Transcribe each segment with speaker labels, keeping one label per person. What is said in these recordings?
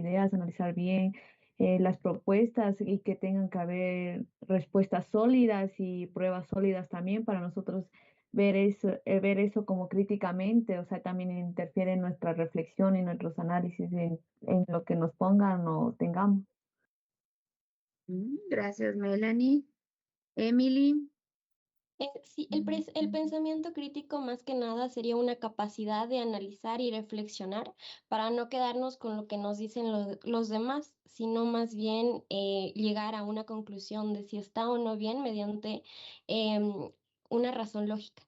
Speaker 1: ideas, analizar bien las propuestas y que tengan que haber respuestas sólidas y pruebas sólidas también para nosotros ver eso como críticamente, o sea, también interfiere en nuestra reflexión y nuestros análisis en lo que nos pongan o tengamos.
Speaker 2: Gracias, Melanie. Emily.
Speaker 3: Sí, el pensamiento crítico más que nada sería una capacidad de analizar y reflexionar para no quedarnos con lo que nos dicen los demás, sino más bien llegar a una conclusión de si está o no bien mediante em, una razón lógica.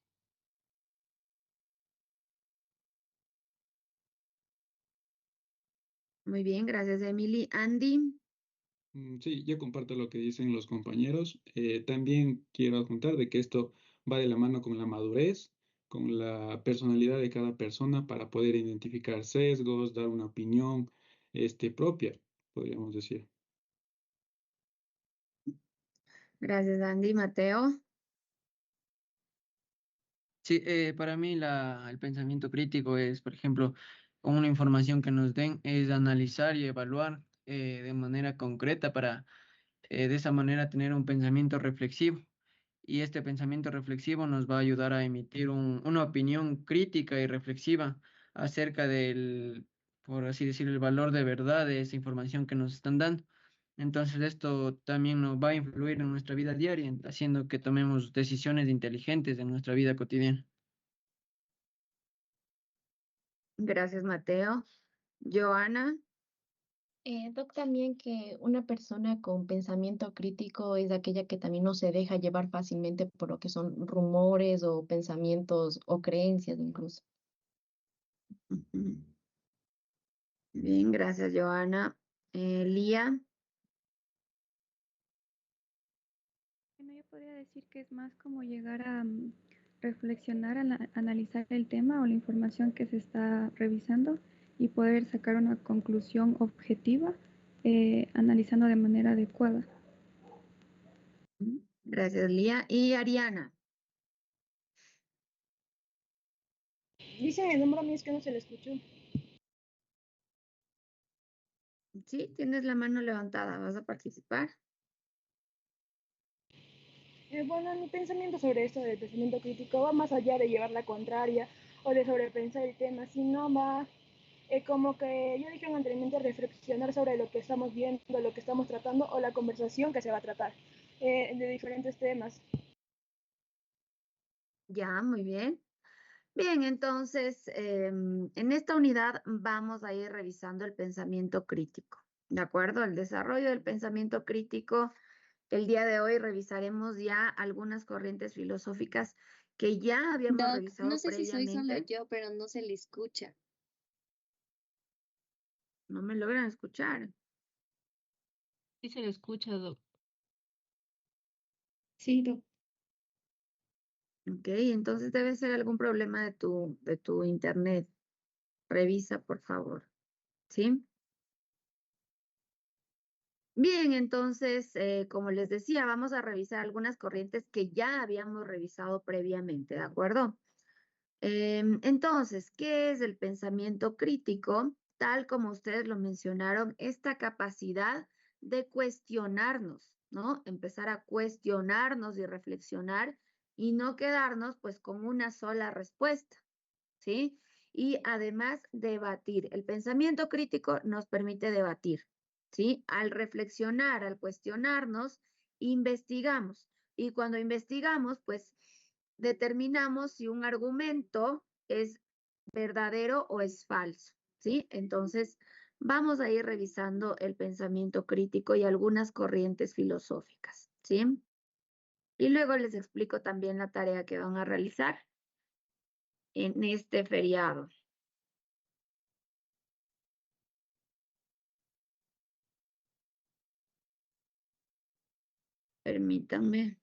Speaker 2: Muy bien, gracias, Emily. Andy.
Speaker 4: Sí, yo comparto lo que dicen los compañeros. También quiero adjuntar de que esto va de la mano con la madurez, con la personalidad de cada persona para poder identificar sesgos, dar una opinión, propia, podríamos decir.
Speaker 2: Gracias, Andy. Mateo.
Speaker 5: Sí, para mí el pensamiento crítico es, por ejemplo, con una información que nos den, es analizar y evaluar de manera concreta para de esa manera tener un pensamiento reflexivo. Y este pensamiento reflexivo nos va a ayudar a emitir una opinión crítica y reflexiva acerca del, por así decirlo, el valor de verdad de esa información que nos están dando. Entonces esto también nos va a influir en nuestra vida diaria, haciendo que tomemos decisiones inteligentes en nuestra vida cotidiana.
Speaker 2: Gracias, Mateo. Joana.
Speaker 6: Doc, también que una persona con pensamiento crítico es aquella que también no se deja llevar fácilmente por lo que son rumores o pensamientos o creencias incluso.
Speaker 2: Ujú. Bien, gracias, Joana. Lía.
Speaker 7: Bueno, yo podría decir que es más como llegar a reflexionar, analizar el tema o la información que se está revisando y poder sacar una conclusión objetiva, analizando de manera adecuada.
Speaker 2: Gracias, Lía. Y Ariana.
Speaker 8: Dice el nombre a mí, es que no se le escuchó.
Speaker 2: Sí, tienes la mano levantada. ¿Vas a participar?
Speaker 8: Bueno, mi pensamiento sobre esto del pensamiento crítico va más allá de llevar la contraria o de sobrepensar el tema, sino va como que yo dije anteriormente, reflexionar sobre lo que estamos viendo, lo que estamos tratando o la conversación que se va a tratar de diferentes temas.
Speaker 2: Ya, muy bien. Bien, entonces, en esta unidad vamos a ir revisando el pensamiento crítico, ¿de acuerdo? El desarrollo del pensamiento crítico. El día de hoy revisaremos ya algunas corrientes filosóficas que ya habíamos
Speaker 3: Doc, no
Speaker 2: revisado
Speaker 3: sé si soy solo
Speaker 2: previamente.
Speaker 3: yo, pero no se le escucha.
Speaker 2: No me logran escuchar.
Speaker 9: Sí se le escucha, Doc.
Speaker 3: Sí, Doc.
Speaker 2: Ok, entonces debe ser algún problema de tu internet. Revisa, por favor. ¿Sí? Bien, entonces, como les decía, vamos a revisar algunas corrientes que ya habíamos revisado previamente, ¿de acuerdo? Entonces, ¿qué es el pensamiento crítico? Tal como ustedes lo mencionaron, esta capacidad de cuestionarnos, ¿no? Empezar a cuestionarnos y reflexionar y no quedarnos pues con una sola respuesta, ¿sí? Y además debatir. El pensamiento crítico nos permite debatir, ¿sí? Al reflexionar, al cuestionarnos, investigamos. Y cuando investigamos, pues determinamos si un argumento es verdadero o es falso, ¿sí? Entonces, vamos a ir revisando el pensamiento crítico y algunas corrientes filosóficas, ¿sí? Y luego les explico también la tarea que van a realizar en este feriado. Permítanme.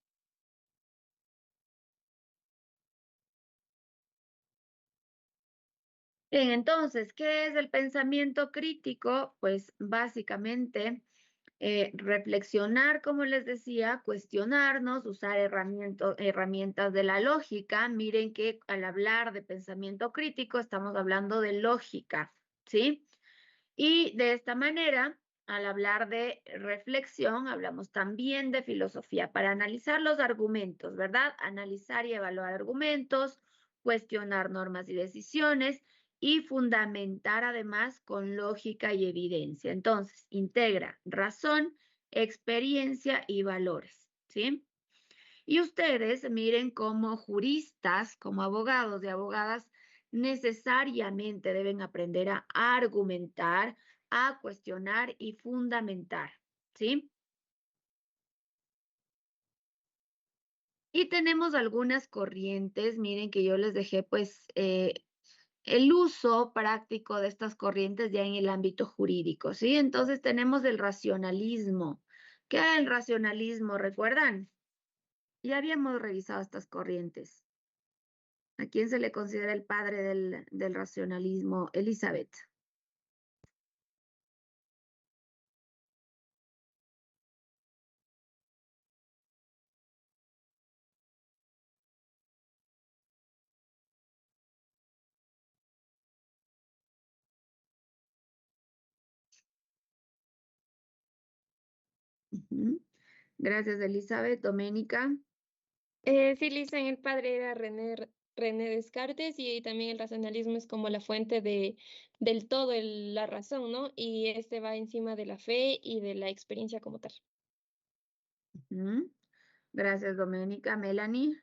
Speaker 2: Bien, entonces, ¿qué es el pensamiento crítico? Pues básicamente reflexionar, como les decía, cuestionarnos, usar herramientas de la lógica. Miren que al hablar de pensamiento crítico estamos hablando de lógica, ¿sí? Y de esta manera, al hablar de reflexión, hablamos también de filosofía para analizar los argumentos, ¿verdad? Analizar y evaluar argumentos, cuestionar normas y decisiones y fundamentar además con lógica y evidencia. Entonces, integra razón, experiencia y valores, ¿sí? Y ustedes miren como juristas, como abogados y abogadas, necesariamente deben aprender a argumentar, a cuestionar y fundamentar, ¿sí? Y tenemos algunas corrientes, miren que yo les dejé pues el uso práctico de estas corrientes ya en el ámbito jurídico, ¿sí? Entonces tenemos el racionalismo. ¿Qué es el racionalismo? ¿Recuerdan? Ya habíamos revisado estas corrientes. ¿A quién se le considera el padre del racionalismo? Elizabeth. Ujú. Gracias, Elizabeth. Doménica.
Speaker 3: Sí, Lisa, el padre era René Descartes y también el racionalismo es como la fuente del todo, la razón, ¿no? Y este va encima de la fe y de la experiencia como tal.
Speaker 2: Ujú. Gracias, Doménica. Melanie.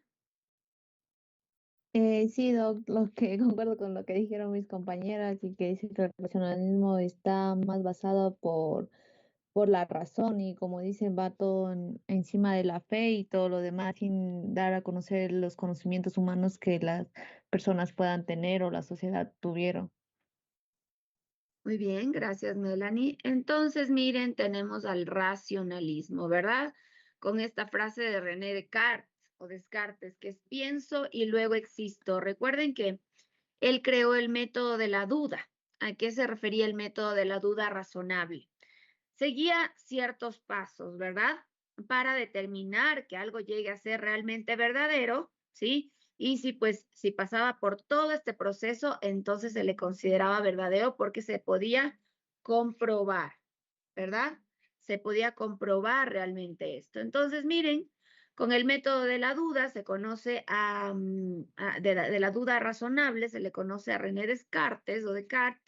Speaker 1: Sí, Doc, lo que concuerdo con lo que dijeron mis compañeras y que dice que el racionalismo está más basado por la razón y como dicen, va todo encima de la fe y todo lo demás sin dar a conocer los conocimientos humanos que las personas puedan tener o la sociedad tuvieron.
Speaker 2: Muy bien, gracias, Melanie. Entonces, miren, tenemos al racionalismo, ¿verdad? Con esta frase de René Descartes o Descartes, que es pienso y luego existo. Recuerden que él creó el método de la duda. ¿A qué se refería el método de la duda razonable? Seguía ciertos pasos, ¿verdad? Para determinar que algo llegue a ser realmente verdadero, ¿sí? Y si pasaba por todo este proceso, entonces se le consideraba verdadero porque se podía comprobar, ¿verdad? Se podía comprobar realmente esto. Entonces, miren, con el método de la duda se conoce de la duda razonable, se le conoce a René Descartes o Descartes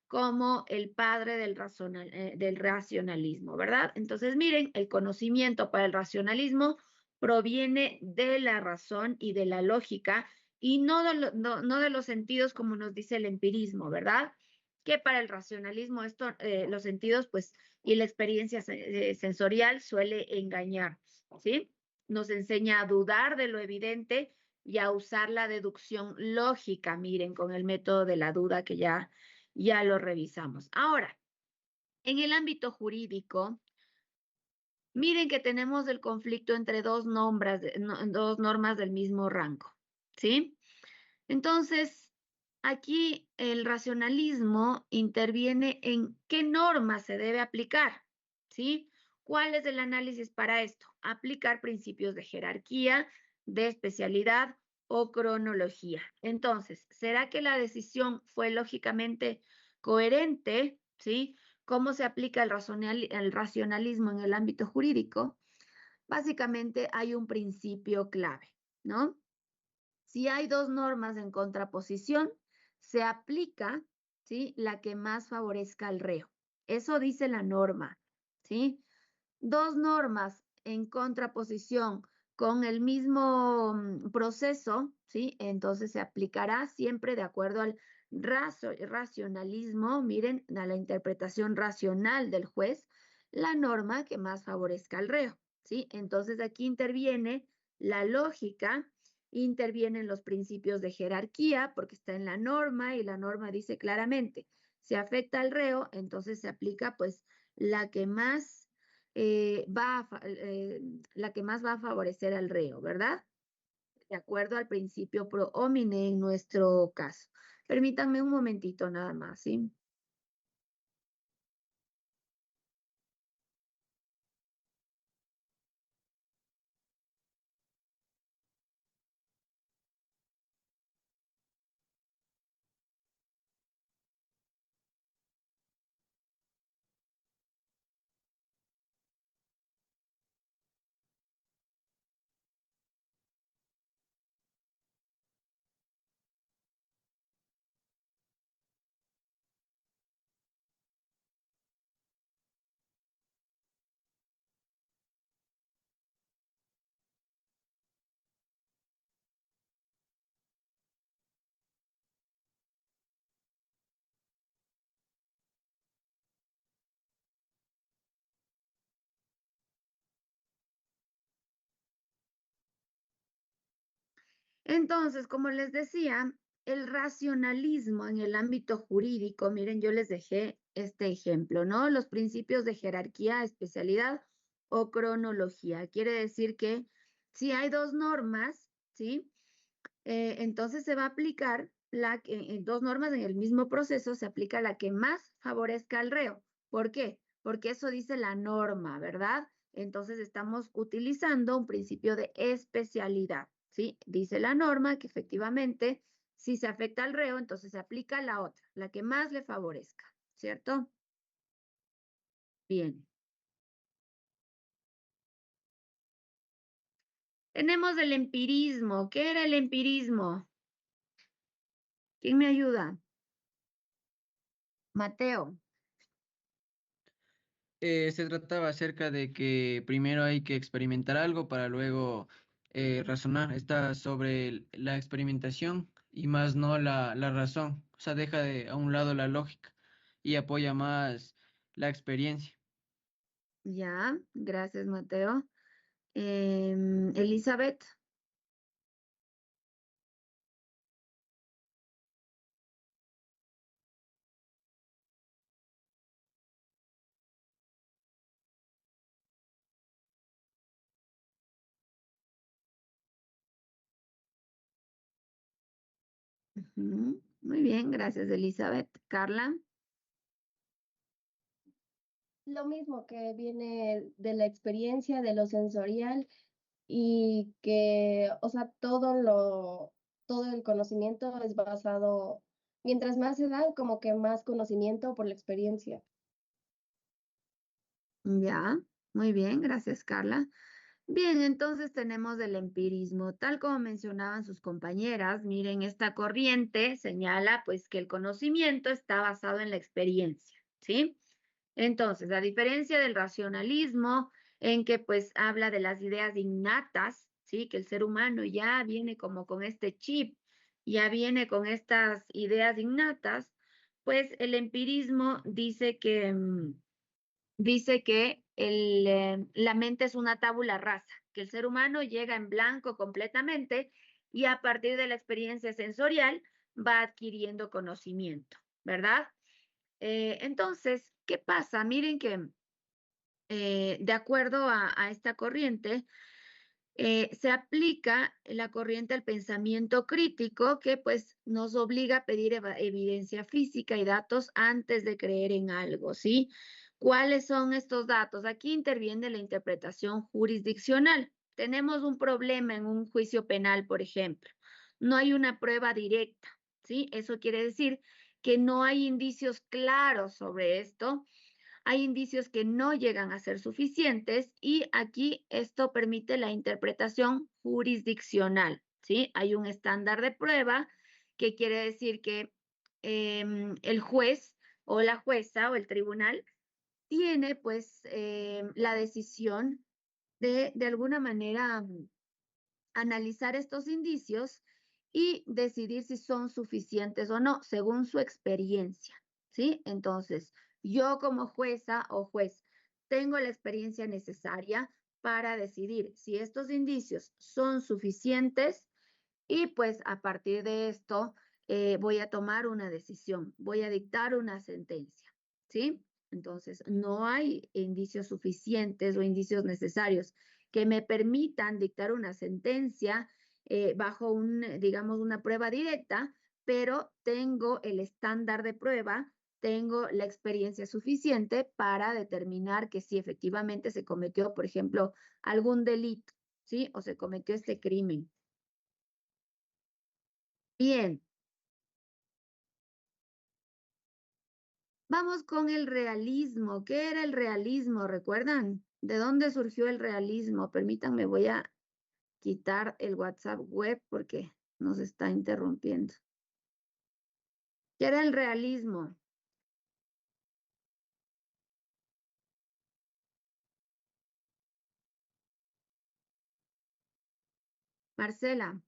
Speaker 2: como el padre del racionalismo, ¿verdad? Entonces, miren, el conocimiento para el racionalismo proviene de la razón y de la lógica y no de los sentidos como nos dice el empirismo, ¿verdad? Que para el racionalismo los sentidos, pues, y la experiencia sensorial suele engañar, ¿sí? Nos enseña a dudar de lo evidente y a usar la deducción lógica, miren, con el método de la duda que ya lo revisamos. Ahora, en el ámbito jurídico, miren que tenemos el conflicto entre dos normas del mismo rango, ¿sí? Entonces, aquí el racionalismo interviene en qué norma se debe aplicar, ¿sí? ¿Cuál es el análisis para esto? Aplicar principios de jerarquía, de especialidad o cronología. Entonces, ¿será que la decisión fue lógicamente coherente? ¿Sí? ¿Cómo se aplica el racionalismo en el ámbito jurídico? Básicamente hay un principio clave, ¿no? Si hay dos normas en contraposición, se aplica, ¿sí? La que más favorezca al reo. Eso dice la norma, ¿sí? Dos normas en contraposición con el mismo proceso, ¿sí? Entonces se aplicará siempre de acuerdo al racionalismo, miren, a la interpretación racional del juez, la norma que más favorezca al reo, ¿sí? Entonces aquí interviene la lógica, intervienen los principios de jerarquía, porque está en la norma y la norma dice claramente, si afecta al reo, entonces se aplica pues la que más la que más va a favorecer al reo, ¿verdad? De acuerdo al principio pro homine en nuestro caso. Permítanme un momentito nada más, ¿sí? Entonces, como les decía, el racionalismo en el ámbito jurídico, miren, yo les dejé este ejemplo, ¿no? Los principios de jerarquía, especialidad o cronología. Quiere decir que si hay dos normas, ¿sí? Entonces se va a aplicar dos normas en el mismo proceso, se aplica la que más favorezca al reo. ¿Por qué? Porque eso dice la norma, ¿verdad? Entonces estamos utilizando un principio de especialidad, ¿sí? Dice la norma que efectivamente, si se afecta al reo, entonces se aplica la otra, la que más le favorezca, ¿cierto? Bien. Tenemos el empirismo. ¿Qué era el empirismo? ¿Quién me ayuda? Mateo.
Speaker 5: Se trataba acerca de que primero hay que experimentar algo para luego razonar. Está sobre la experimentación y más no la razón. O sea, deja a un lado la lógica y apoya más la experiencia.
Speaker 2: Ya, gracias, Mateo. Elizabeth. Ujú, muy bien, gracias, Elizabeth. Carla.
Speaker 3: Lo mismo que viene de la experiencia, de lo sensorial y que, o sea, todo el conocimiento es basado, mientras más se da, como que más conocimiento por la experiencia.
Speaker 2: Ya, muy bien, gracias, Carla. Bien, entonces tenemos el empirismo. Tal como mencionaban sus compañeras, miren, esta corriente señala pues que el conocimiento está basado en la experiencia, ¿sí? Entonces, a diferencia del racionalismo, en que pues habla de las ideas innatas, ¿sí? Que el ser humano ya viene como con este chip, ya viene con estas ideas innatas, pues el empirismo dice que la mente es una tabula rasa, que el ser humano llega en blanco completamente y a partir de la experiencia sensorial va adquiriendo conocimiento, ¿verdad? Entonces, ¿qué pasa? Miren que de acuerdo a esta corriente, se aplica la corriente al pensamiento crítico que pues nos obliga a pedir evidencia física y datos antes de creer en algo, ¿sí? ¿Cuáles son estos datos? Aquí interviene la interpretación jurisdiccional. Tenemos un problema en un juicio penal, por ejemplo. No hay una prueba directa, ¿sí? Eso quiere decir que no hay indicios claros sobre esto, hay indicios que no llegan a ser suficientes y aquí esto permite la interpretación jurisdiccional, ¿sí? Hay un estándar de prueba que quiere decir que el juez o la jueza o el tribunal tiene pues la decisión de alguna manera analizar estos indicios y decidir si son suficientes o no, según su experiencia, ¿sí? Entonces, yo como jueza o juez tengo la experiencia necesaria para decidir si estos indicios son suficientes y pues a partir de esto voy a tomar una decisión, voy a dictar una sentencia, ¿sí? Entonces, no hay indicios suficientes o indicios necesarios que me permitan dictar una sentencia bajo digamos, una prueba directa, pero tengo el estándar de prueba, tengo la experiencia suficiente para determinar que si efectivamente se cometió, por ejemplo, algún delito, ¿sí? O se cometió este crimen. Bien, vamos con el realismo. ¿Qué era el realismo? ¿Recuerdan? ¿De dónde surgió el realismo? Permítanme, voy a quitar el WhatsApp web porque nos está interrumpiendo. ¿Qué era el realismo? Marcela.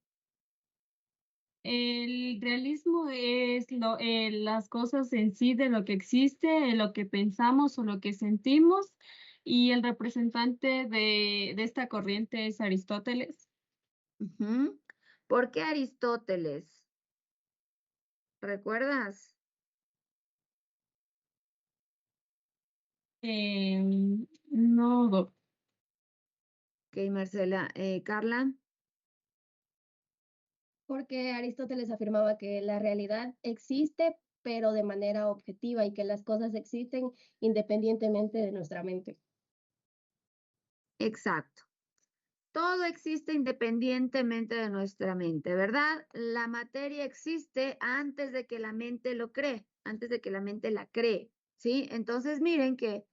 Speaker 9: El realismo es las cosas en sí de lo que existe, de lo que pensamos o lo que sentimos, y el representante de esta corriente es Aristóteles.
Speaker 2: ¿Por ¿Por qué Aristóteles? ¿Recuerdas?
Speaker 9: No,
Speaker 2: Ok, Marcela. Carla.
Speaker 6: Porque Aristóteles afirmaba que la realidad existe, pero de manera objetiva, y que las cosas existen independientemente de nuestra mente.
Speaker 2: Exacto. Todo existe independientemente de nuestra mente, ¿verdad? La materia existe antes de que la mente lo cree, antes de que la mente la cree, ¿sí? Entonces miren que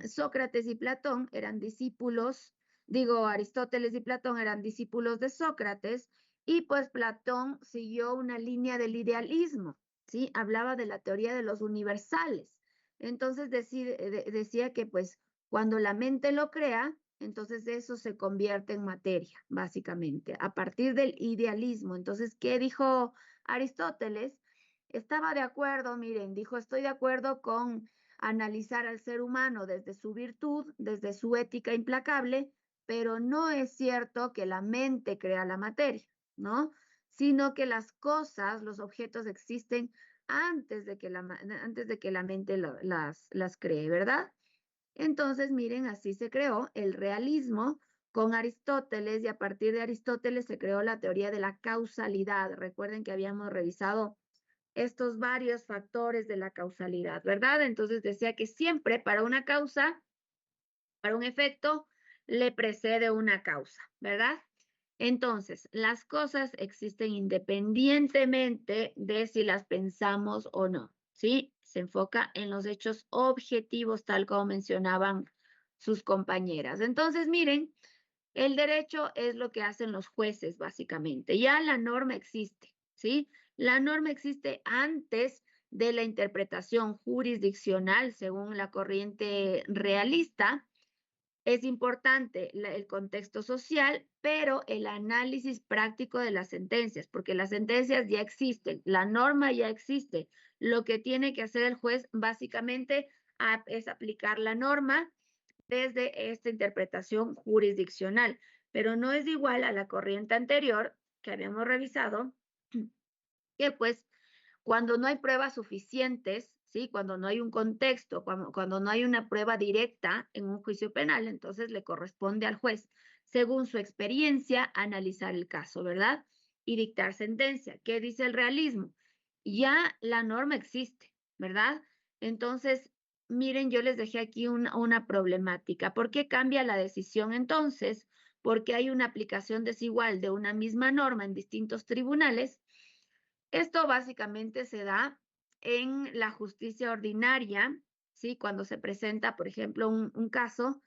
Speaker 2: Sócrates y Platón eran discípulos, digo, Aristóteles y Platón eran discípulos de Sócrates, y pues Platón siguió una línea del idealismo, ¿sí? Hablaba de la teoría de los universales. Entonces decía que pues cuando la mente lo crea, entonces eso se convierte en materia, básicamente, a partir del idealismo. Entonces, ¿qué dijo Aristóteles? Estaba de acuerdo, miren, dijo, estoy de acuerdo con analizar al ser humano desde su virtud, desde su ética implacable, pero no es cierto que la mente crea la materia, ¿no? Sino que las cosas, los objetos existen antes de que la mente las cree, ¿verdad? Entonces, miren, así se creó el realismo con Aristóteles, y a partir de Aristóteles se creó la teoría de la causalidad. Recuerden que habíamos revisado estos varios factores de la causalidad, ¿verdad? Entonces decía que siempre para una causa, para un efecto, le precede una causa, ¿verdad? Entonces, las cosas existen independientemente de si las pensamos o no, ¿sí? Se enfoca en los hechos objetivos, tal como mencionaban sus compañeras. Entonces, miren, el derecho es lo que hacen los jueces, básicamente. Ya la norma existe, ¿sí? La norma existe antes de la interpretación jurisdiccional, según la corriente realista. Es importante el contexto social, pero el análisis práctico de las sentencias, porque las sentencias ya existen, la norma ya existe. Lo que tiene que hacer el juez básicamente es aplicar la norma desde esta interpretación jurisdiccional, pero no es igual a la corriente anterior que habíamos revisado, que pues cuando no hay pruebas suficientes, ¿sí? Cuando no hay un contexto, cuando no hay una prueba directa en un juicio penal, entonces le corresponde al juez, según su experiencia, analizar el caso, ¿verdad? Y dictar sentencia. ¿Qué dice el realismo? Ya la norma existe, ¿verdad? Entonces, miren, yo les dejé aquí una problemática. ¿Por qué cambia la decisión entonces? Porque hay una aplicación desigual de una misma norma en distintos tribunales. Esto básicamente se da en la justicia ordinaria, ¿sí? Cuando se presenta, por ejemplo, un caso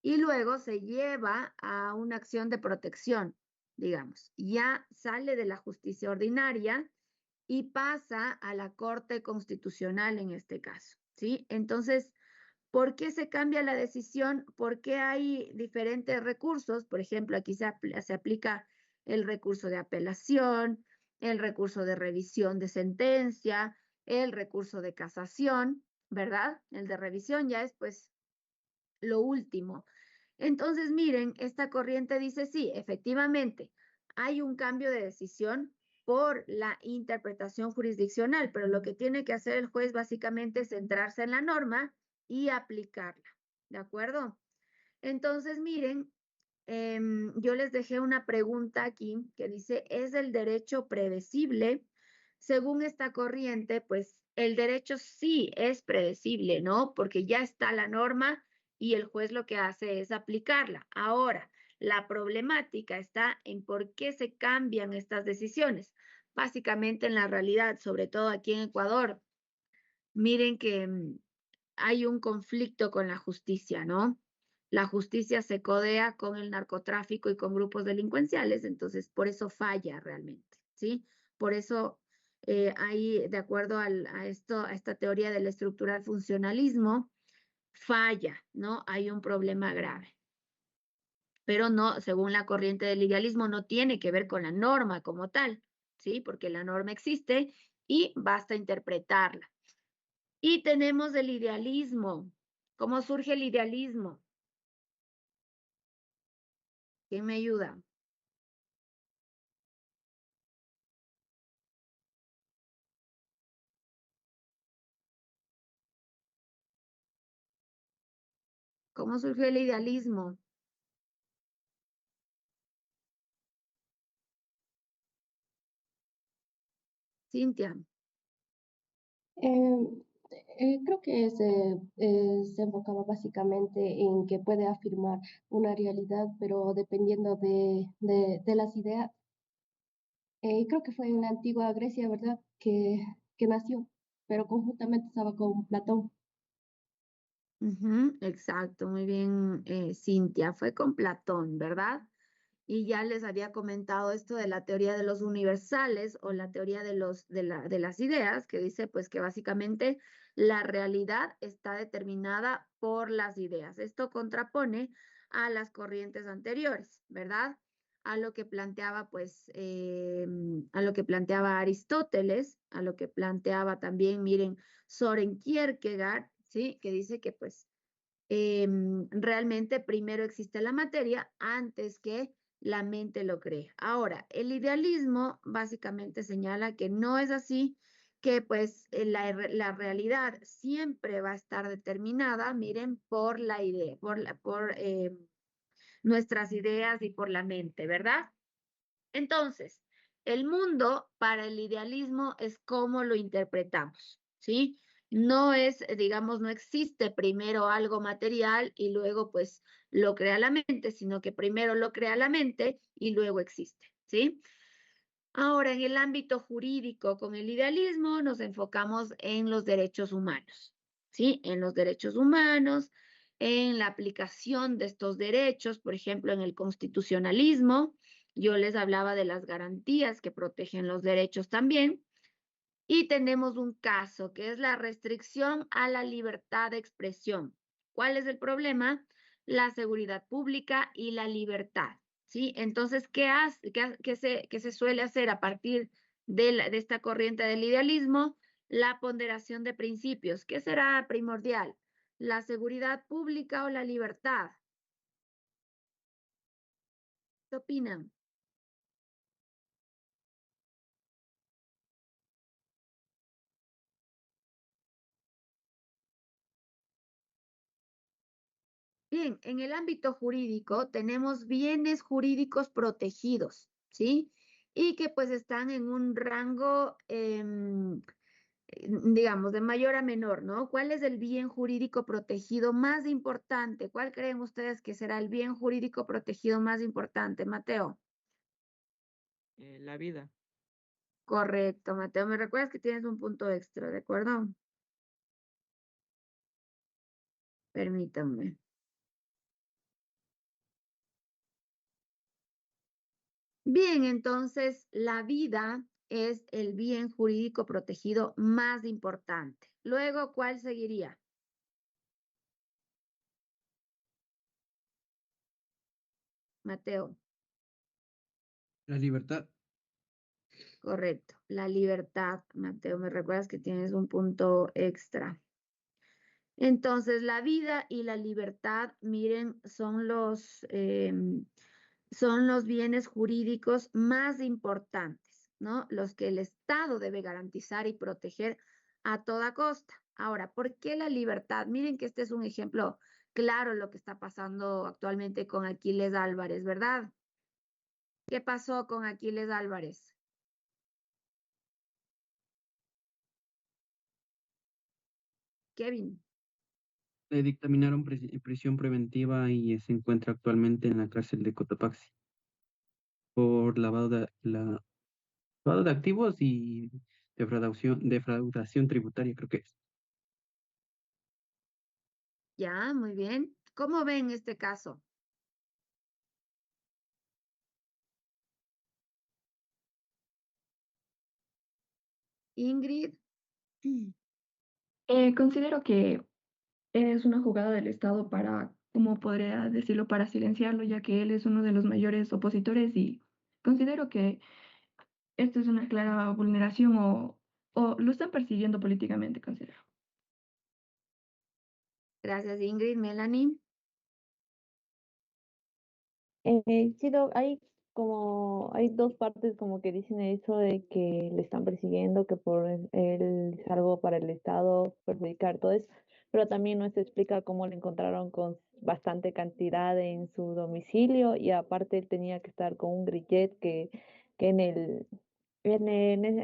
Speaker 2: y luego se lleva a una acción de protección, digamos. Ya sale de la justicia ordinaria y pasa a la Corte Constitucional en este caso, ¿sí? Entonces, ¿por qué se cambia la decisión? ¿Por qué hay diferentes recursos? Por ejemplo, aquí se aplica el recurso de apelación, el recurso de revisión de sentencia, el recurso de casación, ¿verdad? El de revisión ya es pues lo último. Entonces, miren, esta corriente dice, sí, efectivamente, hay un cambio de decisión por la interpretación jurisdiccional, pero lo que tiene que hacer el juez básicamente es centrarse en la norma y aplicarla, ¿de acuerdo? Entonces, miren, yo les dejé una pregunta aquí que dice, ¿es el derecho predecible? Según esta corriente, pues el derecho sí es predecible, ¿no? Porque ya está la norma y el juez lo que hace es aplicarla. Ahora, la problemática está en por qué se cambian estas decisiones. Básicamente en la realidad, sobre todo aquí en Ecuador, miren que hay un conflicto con la justicia, ¿no? La justicia se codea con el narcotráfico y con grupos delincuenciales, entonces por eso falla realmente, ¿sí? Por eso hay, de acuerdo a esta teoría del estructural funcionalismo, falla, ¿no? Hay un problema grave. Pero no, según la corriente del idealismo, no tiene que ver con la norma como tal, ¿sí? Porque la norma existe y basta interpretarla. Y tenemos el idealismo. ¿Cómo surge el idealismo? ¿Quién me ayuda? ¿Cómo surgió el idealismo? Cintia.
Speaker 10: Eh, Creo que se enfocaba básicamente en que puede afirmar una realidad, pero dependiendo de las ideas. Creo que fue en la antigua Grecia, ¿verdad? Que nació, pero conjuntamente estaba con Platón.
Speaker 2: Ujú, exacto, muy bien, Cintia. Fue con Platón, ¿verdad? Y ya les había comentado esto de la teoría de los universales o la teoría de las ideas, que dice pues que básicamente la realidad está determinada por las ideas. Esto contrapone a las corrientes anteriores, ¿verdad? A lo que planteaba pues, a lo que planteaba Aristóteles, a lo que planteaba también, miren, Soren Kierkegaard, ¿sí? Que dice que pues realmente primero existe la materia antes que la mente lo cree. Ahora, el idealismo básicamente señala que no es así, que pues la realidad siempre va a estar determinada, miren, por la idea, por nuestras ideas y por la mente, ¿verdad? Entonces, el mundo para el idealismo es cómo lo interpretamos, ¿sí? No es, digamos, no existe primero algo material y luego pues lo crea la mente, sino que primero lo crea la mente y luego existe, ¿sí? Ahora, en el ámbito jurídico, con el idealismo nos enfocamos en los derechos humanos, ¿sí? En los derechos humanos, en la aplicación de estos derechos, por ejemplo, en el constitucionalismo. Yo les hablaba de las garantías que protegen los derechos también. Y tenemos un caso que es la restricción a la libertad de expresión. ¿Cuál es el problema? La seguridad pública y la libertad. ¿Sí? Entonces, ¿qué se suele hacer a partir de esta corriente del idealismo? La ponderación de principios. ¿Qué será primordial? ¿La seguridad pública o la libertad? ¿Qué opinan? Bien, en el ámbito jurídico tenemos bienes jurídicos protegidos, ¿sí? Y que pues están en un rango, digamos, de mayor a menor, ¿no? ¿Cuál es el bien jurídico protegido más importante? ¿Cuál creen ustedes que será el bien jurídico protegido más importante, Mateo?
Speaker 11: La vida.
Speaker 2: Correcto, Mateo. ¿Me recuerdas que tienes un punto extra, de acuerdo? Permítanme. Bien, entonces la vida es el bien jurídico protegido más importante. Luego, ¿cuál seguiría? Mateo,
Speaker 5: La libertad.
Speaker 2: correcto. La libertad, Mateo, me recuerdas que tienes un punto extra. Entonces, la vida y la libertad, miren, son los bienes jurídicos más importantes, ¿no? Los que el Estado debe garantizar y proteger a toda costa. Ahora, ¿por qué la libertad? Miren que este es un ejemplo claro lo que está pasando actualmente con Aquiles Álvarez, ¿verdad? ¿Qué pasó con Aquiles Álvarez? Kevin.
Speaker 5: Le dictaminaron prisión preventiva y se encuentra actualmente en la cárcel de Cotopaxi por lavado de activos y defraudación tributaria, creo que es.
Speaker 2: Ya, muy bien. ¿Cómo ven este caso? Ingrid.
Speaker 7: Considero que es una jugada del Estado para, como podría decirlo, para silenciarlo, ya que él es uno de los mayores opositores y considero que esto es una clara vulneración o lo están persiguiendo políticamente, considero.
Speaker 2: Gracias, Ingrid. Melanie.
Speaker 1: Sí, hay dos partes como que dicen eso de que le están persiguiendo, que por él es algo para el Estado perjudicar todo eso. pero también nos explica cómo le encontraron con bastante cantidad en su domicilio y aparte él tenía que estar con un grillet que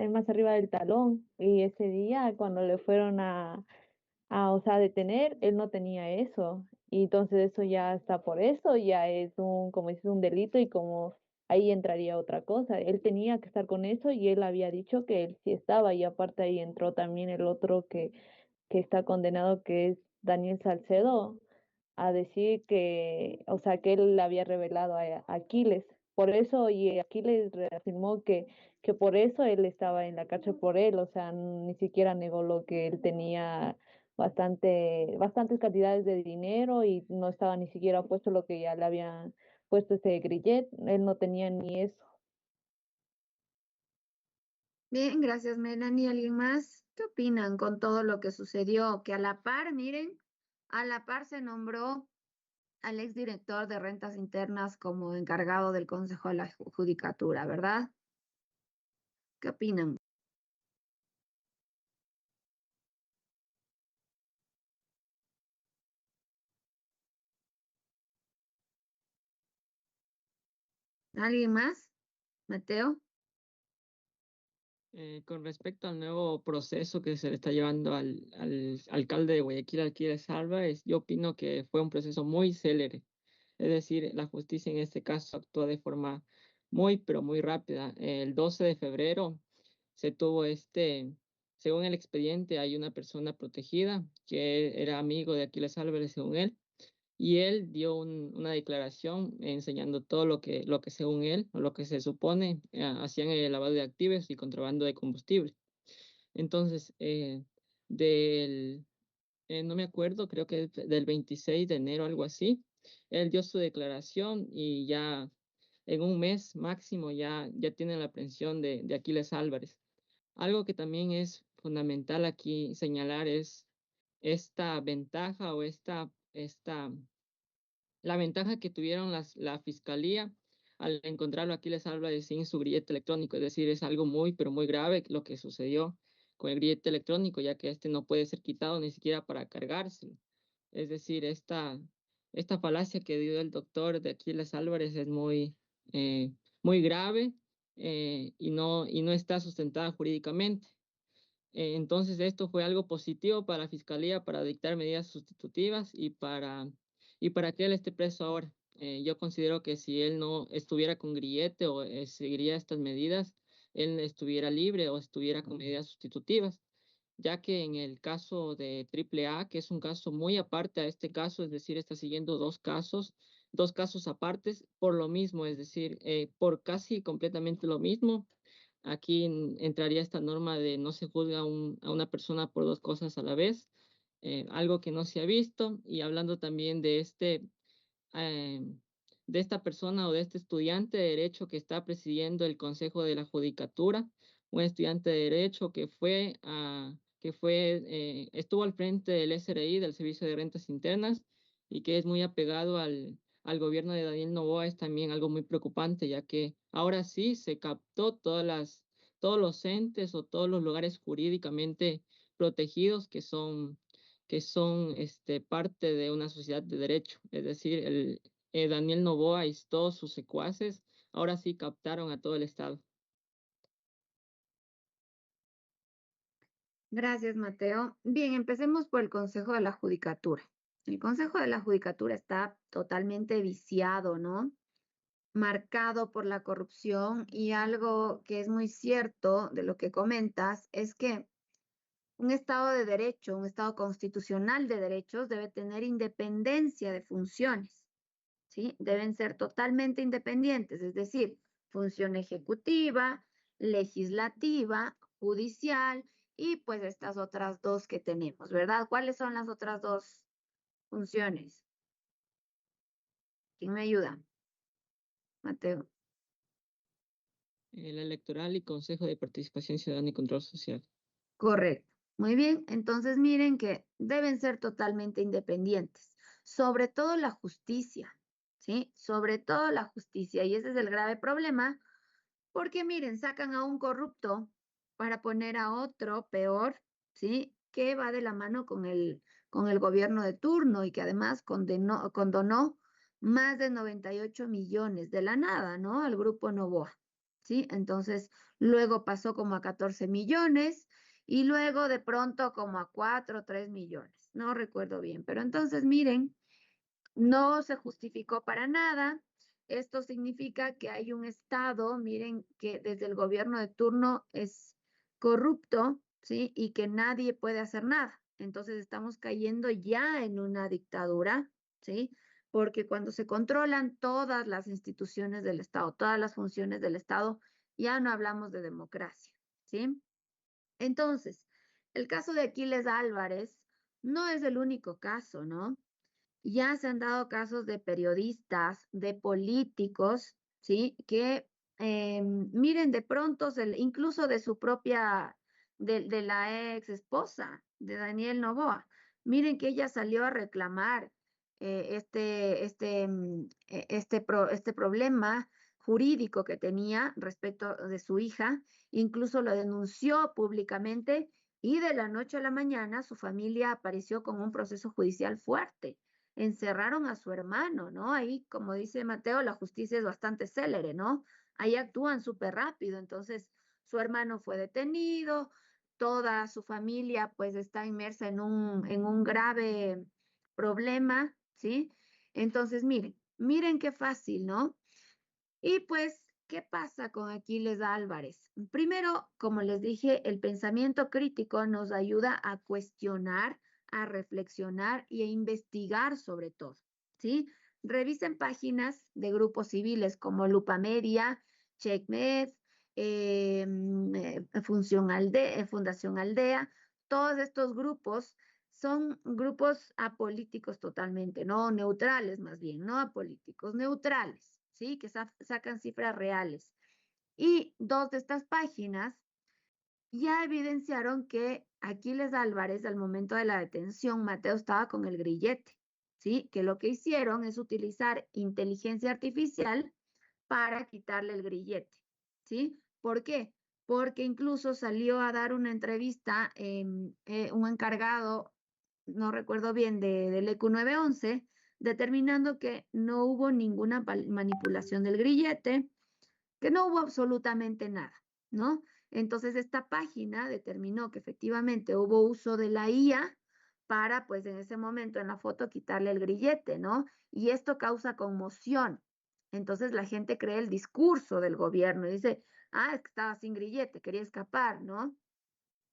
Speaker 1: más arriba del talón y ese día cuando le fueron o sea, detener, él no tenía eso. Y entonces eso ya está por eso, ya es como dices, un delito y como ahí entraría otra cosa. Él tenía que estar con eso y él había dicho que él sí estaba y aparte ahí entró también el otro que está condenado, que es Daniel Salcedo, a decir que, o sea, que él le había revelado a Aquiles. Por eso, y Aquiles reafirmó que por eso él estaba en la cárcel por él, o sea, ni siquiera negó lo que él tenía bastantes cantidades de dinero y no estaba ni siquiera puesto lo que ya le habían puesto ese grillet, él no tenía ni eso.
Speaker 2: Bien, gracias, Melanie. ¿Alguien más? ¿Qué opinan con todo lo que sucedió? Que a la par, miren, a la par se nombró al exdirector de rentas internas como encargado del Consejo de la Judicatura, ¿verdad? ¿Qué opinan? ¿Alguien más? Mateo.
Speaker 11: Con respecto al nuevo proceso que se le está llevando al alcalde de Guayaquil, Alquiles Álvarez, yo opino que fue un proceso muy célere. Es decir, la justicia en este caso actuó de forma muy, pero muy rápida. El 12 de febrero se tuvo según el expediente, hay una persona protegida que era amigo de Aquiles Álvarez, según él, y él dio una declaración enseñando todo lo que según él, o lo que se supone, hacían el lavado de activos y contrabando de combustible. Entonces, del, no me acuerdo, creo que del 26 de enero, algo así, él dio su declaración y ya en un mes máximo ya tienen la aprehensión de Aquiles Álvarez. Algo que también es fundamental aquí señalar es esta ventaja o la ventaja que tuvieron la fiscalía al encontrarlo aquí les habla de sin su grillete electrónico, es decir, es algo muy, pero muy grave lo que sucedió con el grillete electrónico, ya que este no puede ser quitado ni siquiera para cargárselo. Es decir, esta falacia que dio el doctor de Aquiles Álvarez es muy grave y no está sustentada jurídicamente. Entonces, esto fue algo positivo para la Fiscalía para dictar medidas sustitutivas y para que él esté preso ahora. Yo considero que si él no estuviera con grillete o seguiría estas medidas, él estuviera libre o estuviera con medidas sustitutivas, ya que en el caso de AAA, que es un caso muy aparte a este caso, es decir, está siguiendo dos casos apartes por lo mismo, es decir, por casi completamente lo mismo. Aquí entraría esta norma de no se juzga a una persona por dos cosas a la vez, algo que no se ha visto. Y hablando también eh, de esta persona o de este estudiante de derecho que está presidiendo el Consejo de la Judicatura, un estudiante de derecho estuvo al frente del SRI, del Servicio de Rentas Internas, y que es muy apegado al gobierno de Daniel Noboa, es también algo muy preocupante, ya que ahora sí se captó todos los entes o todos los lugares jurídicamente protegidos que son parte de una sociedad de derecho. Es decir, Daniel Noboa y todos sus secuaces ahora sí captaron a todo el Estado.
Speaker 2: Gracias, Mateo. Bien, empecemos por el Consejo de la Judicatura. El Consejo de la Judicatura está totalmente viciado, ¿no? Marcado por la corrupción y algo que es muy cierto de lo que comentas es que un Estado de derecho, un Estado constitucional de derechos debe tener independencia de funciones, ¿sí? Deben ser totalmente independientes, es decir, función ejecutiva, legislativa, judicial y pues estas otras dos que tenemos, ¿verdad? ¿Cuáles son las otras dos funciones? ¿Quién me ayuda? Mateo.
Speaker 11: El electoral y Consejo de Participación Ciudadana y Control Social.
Speaker 2: Correcto. Muy bien, entonces miren que deben ser totalmente independientes, sobre todo la justicia, ¿sí? Sobre todo la justicia, y ese es el grave problema, porque miren, sacan a un corrupto para poner a otro peor, ¿sí? Que va de la mano con con el gobierno de turno y que además condonó más de 98 millones de la nada, ¿no? Al grupo Novoa, ¿sí? Entonces, luego pasó como a 14 millones y luego de pronto como a 4 o 3 millones, no recuerdo bien. Pero entonces, miren, no se justificó para nada. Esto significa que hay un Estado, miren, que desde el gobierno de turno es corrupto, ¿sí? Y que nadie puede hacer nada. Entonces estamos cayendo ya en una dictadura, ¿sí? Porque cuando se controlan todas las instituciones del Estado, todas las funciones del Estado, ya no hablamos de democracia, ¿sí? Entonces, el caso de Aquiles Álvarez no es el único caso, ¿no? Ya se han dado casos de periodistas, de políticos, ¿sí? Que miren, de pronto, incluso de su propia, de la ex esposa de Daniel Noboa, miren que ella salió a reclamar este problema jurídico que tenía respecto de su hija, incluso lo denunció públicamente y de la noche a la mañana su familia apareció con un proceso judicial fuerte. Encerraron a su hermano, ¿no? Ahí, como dice Mateo, la justicia es bastante célere, ¿no? Ahí actúan súper rápido. Entonces, su hermano fue detenido, toda su familia pues está inmersa en un grave problema, ¿sí? Entonces, miren qué fácil, ¿no? Y pues, ¿qué pasa con Aquiles Álvarez? Primero, como les dije, el pensamiento crítico nos ayuda a cuestionar, a reflexionar y a investigar sobre todo, ¿sí? Revisen páginas de grupos civiles como Lupa Media, Checkmate, Fundación Aldea. Todos estos grupos son grupos apolíticos totalmente, no neutrales más bien, no apolíticos, neutrales, ¿sí? Que sacan cifras reales. Y dos de estas páginas ya evidenciaron que Aquiles Álvarez, al momento de la detención, Mateo estaba con el grillete, ¿sí? Que lo que hicieron es utilizar inteligencia artificial para quitarle el grillete, ¿sí? ¿Por qué? Porque incluso salió a dar una entrevista un encargado, no recuerdo bien, del EQ 911, determinando que no hubo ninguna manipulación del grillete, que no hubo absolutamente nada, ¿no? Entonces esta página determinó que efectivamente hubo uso de la IA para, pues en ese momento en la foto, quitarle el grillete, ¿no? Y esto causa conmoción. Entonces la gente cree el discurso del gobierno y dice, es que estaba sin grillete, quería escapar, ¿no?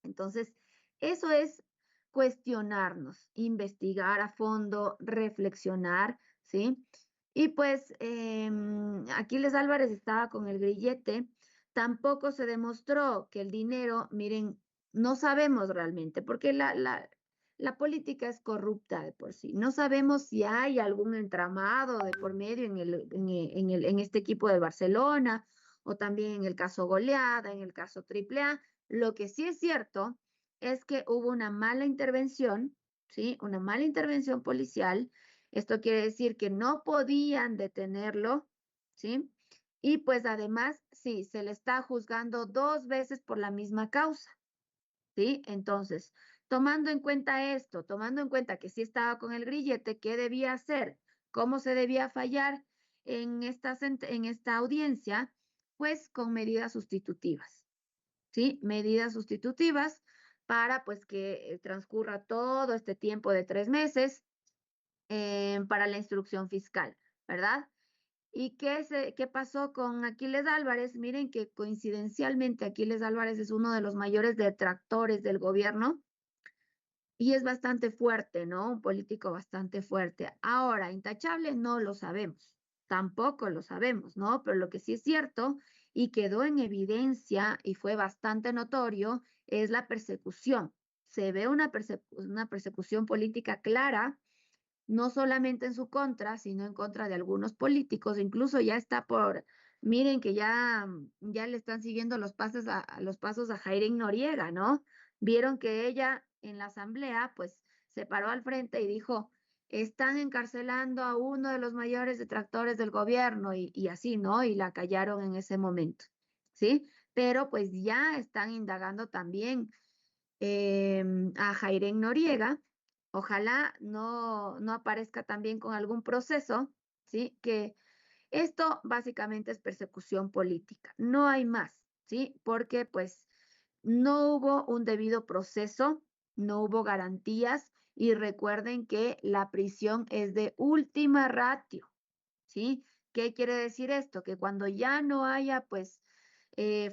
Speaker 2: Entonces, eso es cuestionarnos, investigar a fondo, reflexionar, ¿sí? Y pues Aquiles Álvarez estaba con el grillete, tampoco se demostró que el dinero, miren, no sabemos realmente, porque la política es corrupta de por sí. No sabemos si hay algún entramado de por medio en este equipo de Barcelona o también en el caso Goleada, en el caso AAA. Lo que sí es cierto es que hubo una mala intervención, ¿sí? Una mala intervención policial. Esto quiere decir que no podían detenerlo, ¿sí? Y pues además, sí, se le está juzgando 2 veces por la misma causa, ¿sí? Entonces, tomando en cuenta esto, tomando en cuenta que sí estaba con el grillete, ¿qué debía hacer? ¿Cómo se debía fallar en esta audiencia? Pues con medidas sustitutivas, ¿sí? Medidas sustitutivas para pues que transcurra todo este tiempo de 3 meses para la instrucción fiscal, ¿verdad? ¿Y qué pasó con Aquiles Álvarez? Miren que coincidencialmente Aquiles Álvarez es uno de los mayores detractores del gobierno y es bastante fuerte, ¿no? Un político bastante fuerte. Ahora, intachable no lo sabemos, tampoco lo sabemos, ¿no? Pero lo que sí es cierto y quedó en evidencia y fue bastante notorio es la persecución. Se ve una persecución política clara, no solamente en su contra, sino en contra de algunos políticos, incluso ya está miren que ya le están siguiendo los pasos a Jairín Noriega, ¿no? Vieron que ella en la asamblea, pues se paró al frente y dijo, están encarcelando a uno de los mayores detractores del gobierno y así, ¿no? Y la callaron en ese momento, ¿sí? Pero pues ya están indagando también a Jairín Noriega Ojalá no aparezca también con algún proceso, ¿sí? Que esto básicamente es persecución política, no hay más, ¿sí? Porque pues no hubo un debido proceso, no hubo garantías y recuerden que la prisión es de última ratio, ¿sí? ¿Qué quiere decir esto? Que cuando ya no haya pues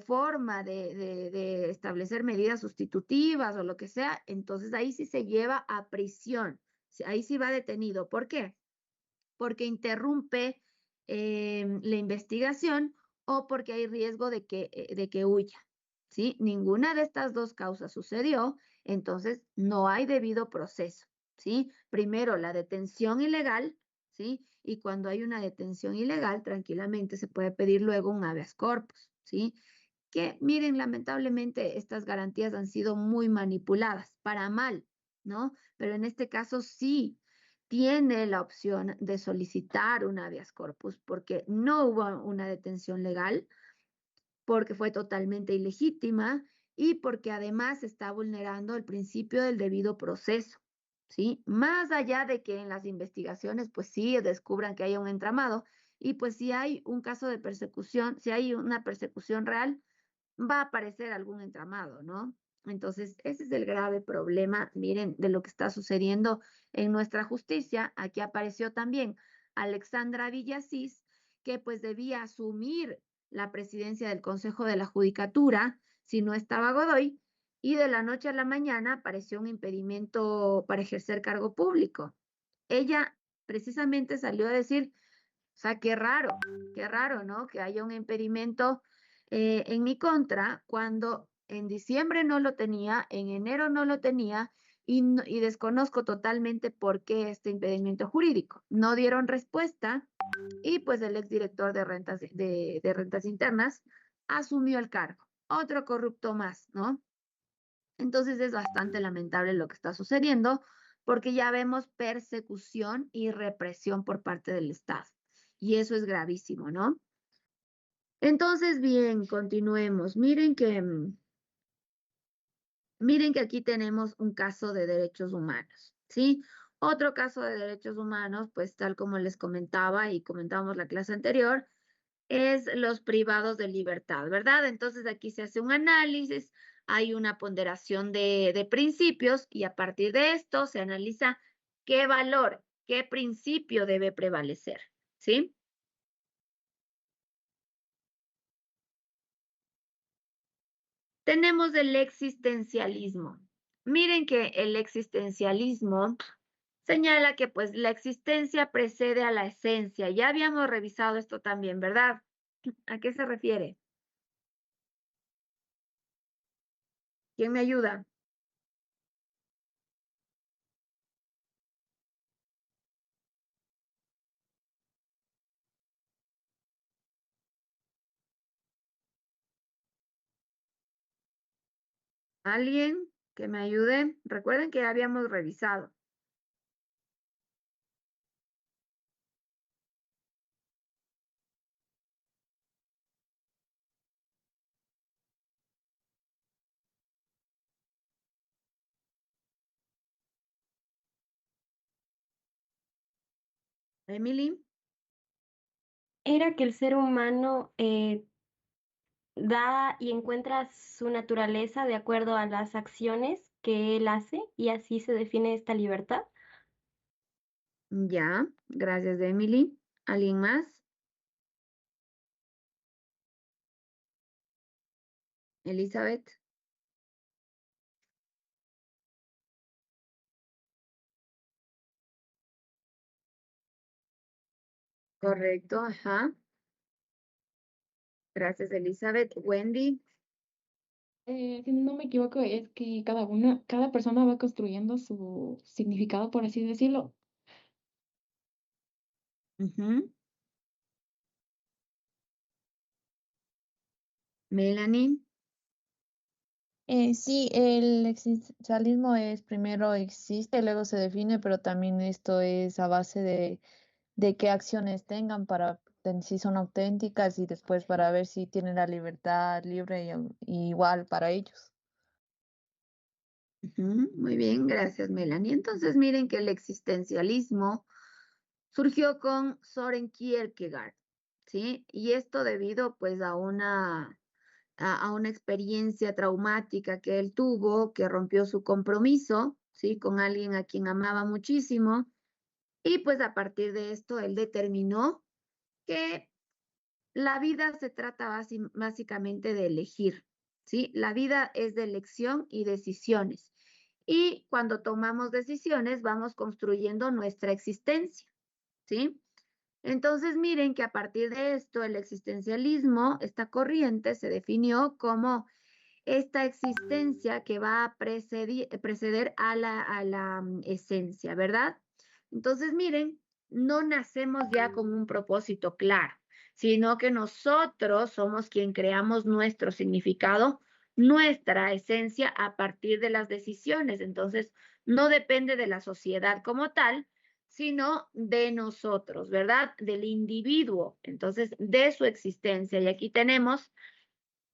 Speaker 2: forma de establecer medidas sustitutivas o lo que sea, entonces ahí sí se lleva a prisión, ahí sí va detenido. ¿Por qué? Porque interrumpe la investigación o porque hay riesgo de que huya, ¿sí? Ninguna de estas dos causas sucedió, entonces no hay debido proceso, ¿sí? Primero, la detención ilegal, ¿sí? Y cuando hay una detención ilegal, tranquilamente se puede pedir luego un habeas corpus, ¿sí? Que miren, lamentablemente estas garantías han sido muy manipuladas para mal, ¿no? Pero en este caso sí tiene la opción de solicitar un habeas corpus porque no hubo una detención legal, porque fue totalmente ilegítima y porque además está vulnerando el principio del debido proceso, ¿sí? Más allá de que en las investigaciones, pues sí, descubran que haya un entramado y pues si hay un caso de persecución, si hay una persecución real, va a aparecer algún entramado, ¿no? Entonces, ese es el grave problema, miren, de lo que está sucediendo en nuestra justicia. Aquí apareció también Alexandra Villasís, que pues debía asumir la presidencia del Consejo de la Judicatura si no estaba Godoy, y de la noche a la mañana apareció un impedimento para ejercer cargo público. Ella precisamente salió a decir, o sea, qué raro, ¿no? Que haya un impedimento en mi contra cuando en diciembre no lo tenía, en enero no lo tenía y desconozco totalmente por qué este impedimento jurídico. No dieron respuesta y pues el exdirector de de rentas internas asumió el cargo. Otro corrupto más, ¿no? Entonces es bastante lamentable lo que está sucediendo porque ya vemos persecución y represión por parte del Estado. Y eso es gravísimo, ¿no? Entonces, bien, continuemos. Miren que aquí tenemos un caso de derechos humanos, ¿sí? Otro caso de derechos humanos, pues tal como les comentaba y comentábamos la clase anterior, es los privados de libertad, ¿verdad? Entonces aquí se hace un análisis, hay una ponderación de principios y a partir de esto se analiza qué valor, qué principio debe prevalecer, ¿sí? Tenemos el existencialismo. Miren que el existencialismo señala que pues la existencia precede a la esencia. Ya habíamos revisado esto también, ¿verdad? ¿A qué se refiere? ¿Quién me ayuda? ¿Alguien que me ayude? Recuerden que ya habíamos revisado. Emily.
Speaker 3: Era que el ser humano da y encuentra su naturaleza de acuerdo a las acciones que él hace y así se define esta libertad.
Speaker 2: Ya, gracias, Emily. ¿Alguien más? Elizabeth. Correcto, ajá. Gracias, Elizabeth. Wendy.
Speaker 6: Si no me equivoco, es que cada persona va construyendo su significado, por así decirlo.
Speaker 2: Ujú. Melanie.
Speaker 1: Sí, el existencialismo es primero existe, luego se define, pero también esto es a base de qué acciones tengan para si son auténticas y después para ver si tienen la libertad libre y igual para ellos.
Speaker 2: Muy bien, gracias, Melanie. Entonces, miren que el existencialismo surgió con Soren Kierkegaard, ¿sí? Y esto debido, pues, a una experiencia traumática que él tuvo, que rompió su compromiso, ¿sí? Con alguien a quien amaba muchísimo. Y pues a partir de esto, él determinó que la vida se trata básicamente de elegir, ¿sí? La vida es de elección y decisiones. Y cuando tomamos decisiones, vamos construyendo nuestra existencia, ¿sí? Entonces, miren que a partir de esto, el existencialismo, esta corriente, se definió como esta existencia que va a preceder a la esencia, ¿verdad? Entonces, miren, no nacemos ya con un propósito claro, sino que nosotros somos quien creamos nuestro significado, nuestra esencia a partir de las decisiones. Entonces, no depende de la sociedad como tal, sino de nosotros, ¿verdad? Del individuo, entonces, de su existencia. Y aquí tenemos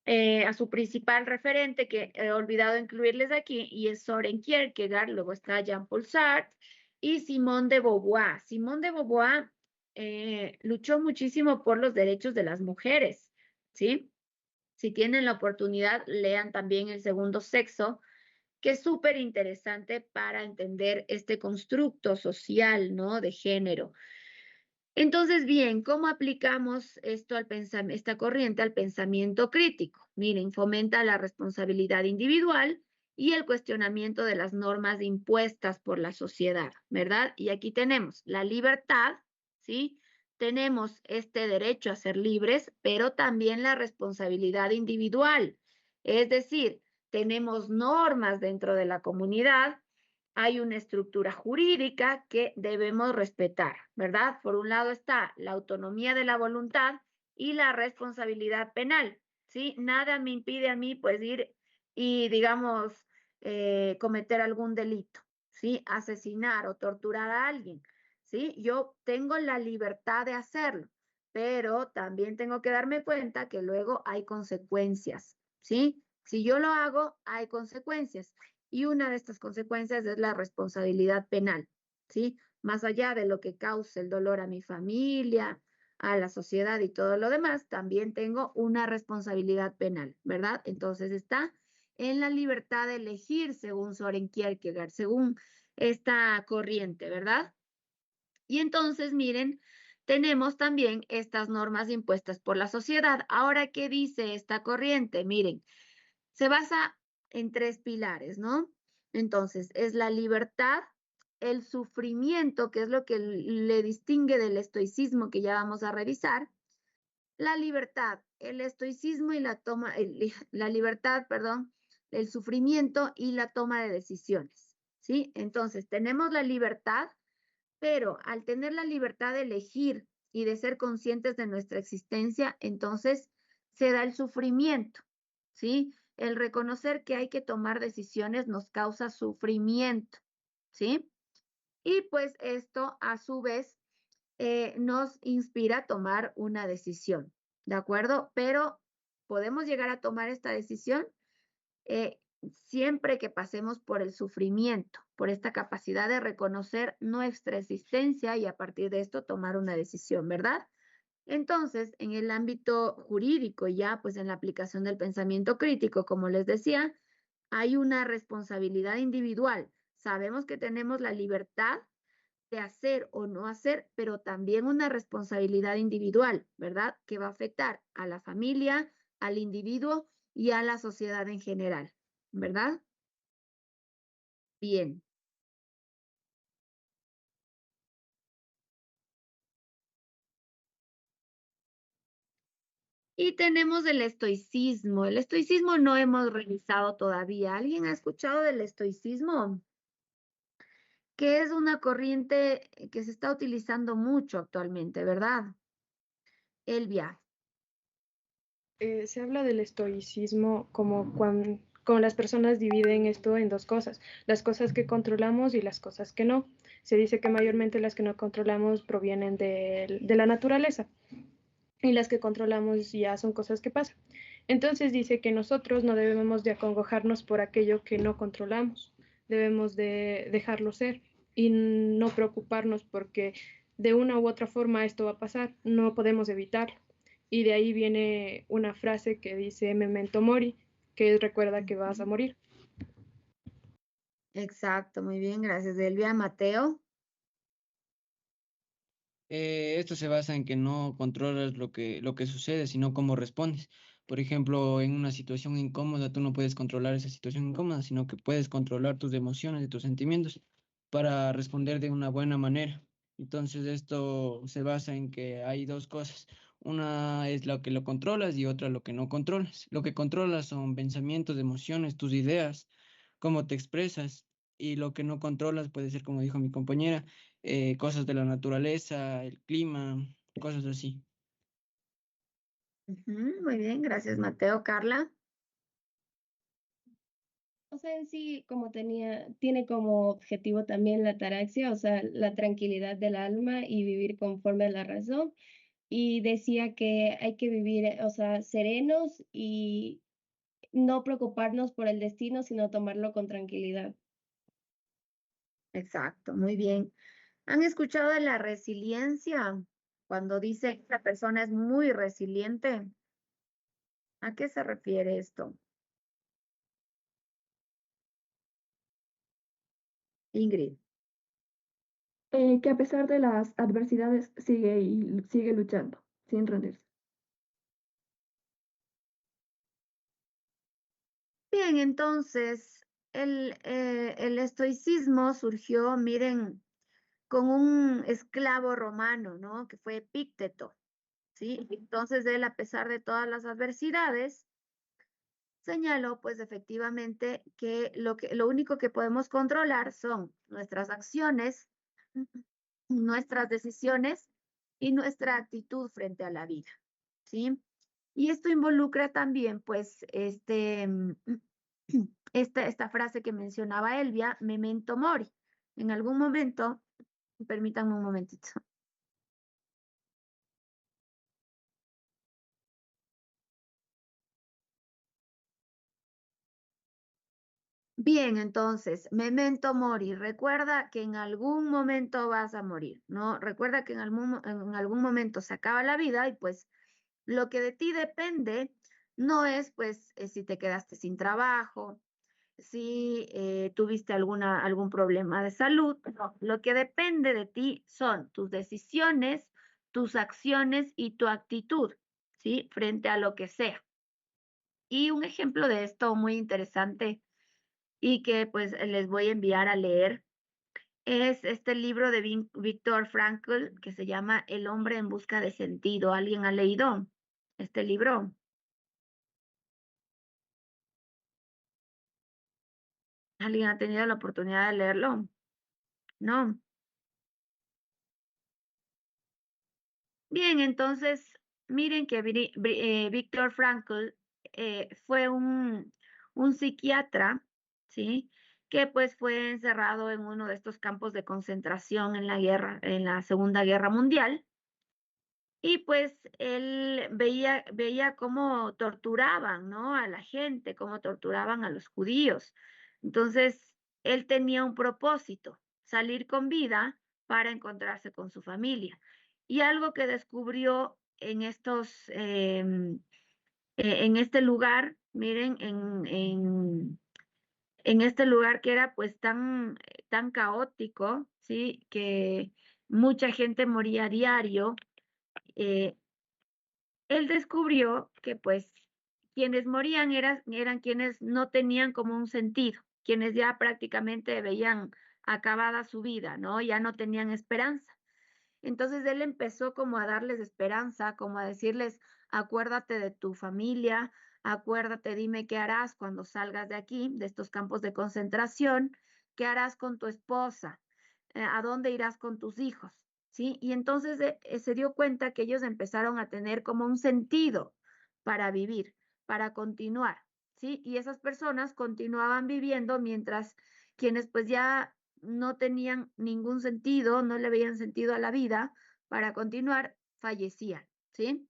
Speaker 2: a su principal referente, que he olvidado incluirles aquí, y es Soren Kierkegaard, luego está Jean-Paul Sartre y Simone de Beauvoir. Simone de Beauvoir luchó muchísimo por los derechos de las mujeres, ¿sí? Si tienen la oportunidad, lean también El segundo sexo, que es súper interesante para entender este constructo social, ¿no? De género. Entonces, bien, ¿cómo aplicamos esto al esta corriente al pensamiento crítico? Miren, fomenta la responsabilidad individual y el cuestionamiento de las normas impuestas por la sociedad, ¿verdad? Y aquí tenemos la libertad, ¿sí? Tenemos este derecho a ser libres, pero también la responsabilidad individual. Es decir, tenemos normas dentro de la comunidad, hay una estructura jurídica que debemos respetar, ¿verdad? Por un lado está la autonomía de la voluntad y la responsabilidad penal, ¿sí? Nada me impide a mí, pues, ir y, digamos, cometer algún delito, ¿sí? Asesinar o torturar a alguien, ¿sí? Yo tengo la libertad de hacerlo, pero también tengo que darme cuenta que luego hay consecuencias, ¿sí? Si yo lo hago, hay consecuencias. Y una de estas consecuencias es la responsabilidad penal, ¿sí? Más allá de lo que cause el dolor a mi familia, a la sociedad y todo lo demás, también tengo una responsabilidad penal, ¿verdad? Entonces está en la libertad de elegir, según Soren Kierkegaard, según esta corriente, ¿verdad? Y entonces, miren, tenemos también estas normas impuestas por la sociedad. Ahora, ¿qué dice esta corriente? Miren, se basa en 3 pilares, ¿no? Entonces, es la libertad, el sufrimiento, que es lo que le distingue del estoicismo que ya vamos a revisar, la libertad, el estoicismo y la libertad, perdón, el sufrimiento y la toma de decisiones, ¿sí? Entonces, tenemos la libertad, pero al tener la libertad de elegir y de ser conscientes de nuestra existencia, entonces se da el sufrimiento, ¿sí? El reconocer que hay que tomar decisiones nos causa sufrimiento, ¿sí? Y pues esto a su vez nos inspira a tomar una decisión, ¿de acuerdo? Pero podemos llegar a tomar esta decisión eh, siempre que pasemos por el sufrimiento, por esta capacidad de reconocer nuestra existencia y a partir de esto tomar una decisión, ¿verdad? Entonces, en el ámbito jurídico, ya pues en la aplicación del pensamiento crítico, como les decía, hay una responsabilidad individual. Sabemos que tenemos la libertad de hacer o no hacer, pero también una responsabilidad individual, ¿verdad? Que va a afectar a la familia, al individuo y a la sociedad en general, ¿verdad? Bien. Y tenemos el estoicismo. El estoicismo no hemos revisado todavía. ¿Alguien ha escuchado del estoicismo? Que es una corriente que se está utilizando mucho actualmente, ¿verdad? Elvia.
Speaker 8: Se habla del estoicismo como cuando las personas dividen esto en 2 cosas, las cosas que controlamos y las cosas que no. Se dice que mayormente las que no controlamos provienen de la naturaleza y las que controlamos ya son cosas que pasan. Entonces dice que nosotros no debemos de acongojarnos por aquello que no controlamos, debemos de dejarlo ser y no preocuparnos porque de una u otra forma esto va a pasar, no podemos evitarlo. Y de ahí viene una frase que dice memento mori, que es recuerda que vas a morir.
Speaker 2: Exacto, muy bien, gracias, Elvia. Mateo.
Speaker 5: Esto se basa en que no controlas lo que sucede, sino cómo respondes. Por ejemplo, en una situación incómoda, tú no puedes controlar esa situación incómoda, sino que puedes controlar tus emociones y tus sentimientos para responder de una buena manera. Entonces, esto se basa en que hay dos cosas. Una es lo que lo controlas y otra lo que no controlas. Lo que controlas son pensamientos, emociones, tus ideas, cómo te expresas. Y lo que no controlas puede ser, como dijo mi compañera, cosas de la naturaleza, el clima, cosas así.
Speaker 2: Ujú, muy bien, gracias, Mateo. Carla.
Speaker 10: O sea, en sí, como tiene como objetivo también la ataraxia, o sea, la tranquilidad del alma y vivir conforme a la razón. Y decía que hay que vivir, o sea, serenos y no preocuparnos por el destino, sino tomarlo con tranquilidad.
Speaker 2: Exacto, muy bien. ¿Han escuchado de la resiliencia? Cuando dice que la persona es muy resiliente, ¿a qué se refiere esto? Ingrid.
Speaker 12: Que a pesar de las adversidades sigue luchando, sin rendirse.
Speaker 2: Bien, entonces, el estoicismo surgió, miren, con un esclavo romano, ¿no? Que fue Epícteto, ¿sí? Entonces, él, a pesar de todas las adversidades, señaló, pues, efectivamente, que lo único que podemos controlar son nuestras acciones, nuestras decisiones y nuestra actitud frente a la vida, ¿sí? Y esto involucra también, pues, esta frase que mencionaba Elvia, memento mori. En algún momento, permítanme un momentito. Bien, entonces, memento mori, recuerda que en algún momento vas a morir, ¿no? Recuerda que en algún momento se acaba la vida y pues lo que de ti depende no es pues si te quedaste sin trabajo, si tuviste algún problema de salud, no. Lo que depende de ti son tus decisiones, tus acciones y tu actitud, ¿sí? Frente a lo que sea. Y un ejemplo de esto muy interesante y que pues les voy a enviar a leer es este libro de Viktor Frankl que se llama El hombre en busca de sentido. ¿Alguien ha leído este libro? ¿Alguien ha tenido la oportunidad de leerlo? No. Bien, entonces, miren que Viktor Frankl fue un psiquiatra, ¿sí? Que pues fue encerrado en uno de estos campos de concentración en la guerra, en la Segunda Guerra Mundial. Y pues él veía cómo torturaban, ¿no? A la gente, cómo torturaban a los judíos. Entonces, él tenía un propósito, salir con vida para encontrarse con su familia. Y algo que descubrió en este lugar, miren, en este lugar que era pues tan caótico, ¿sí? Que mucha gente moría a diario. eh, Él descubrió que pues quienes morían eran quienes no tenían como un sentido, quienes ya prácticamente veían acabada su vida, ¿no? Ya no tenían esperanza. Entonces él empezó como a darles esperanza, como a decirles, acuérdate de tu familia, acuérdate, dime qué harás cuando salgas de aquí, de estos campos de concentración, qué harás con tu esposa, a dónde irás con tus hijos, ¿sí? Y entonces se dio cuenta que ellos empezaron a tener como un sentido para vivir, para continuar, ¿sí? Y esas personas continuaban viviendo mientras quienes pues ya no tenían ningún sentido, no le veían sentido a la vida, para continuar, fallecían, ¿sí?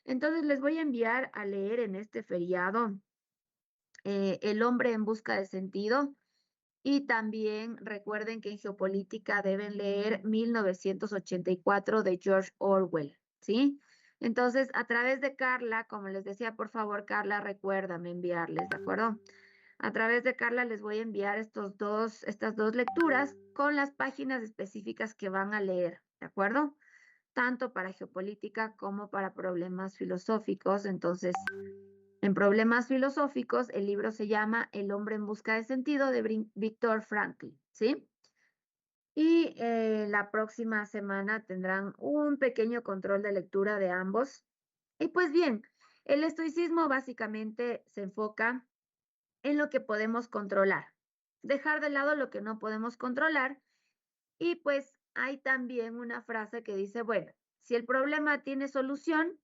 Speaker 2: Entonces les voy a enviar a leer en este feriado El hombre en busca de sentido. Y también recuerden que en geopolítica deben leer 1984 de George Orwell, ¿sí? Entonces, a través de Carla, como les decía, por favor, Carla, recuérdame enviarles, ¿de acuerdo? A través de Carla les voy a enviar estas dos lecturas con las páginas específicas que van a leer, ¿de acuerdo? Tanto para geopolítica como para problemas filosóficos. Entonces, en problemas filosóficos, el libro se llama El hombre en busca de sentido de Viktor Frankl, ¿sí? Y la próxima semana tendrán un pequeño control de lectura de ambos. Y pues bien, el estoicismo básicamente se enfoca en lo que podemos controlar, dejar de lado lo que no podemos controlar. Y pues hay también una frase que dice, bueno, si el problema tiene solución,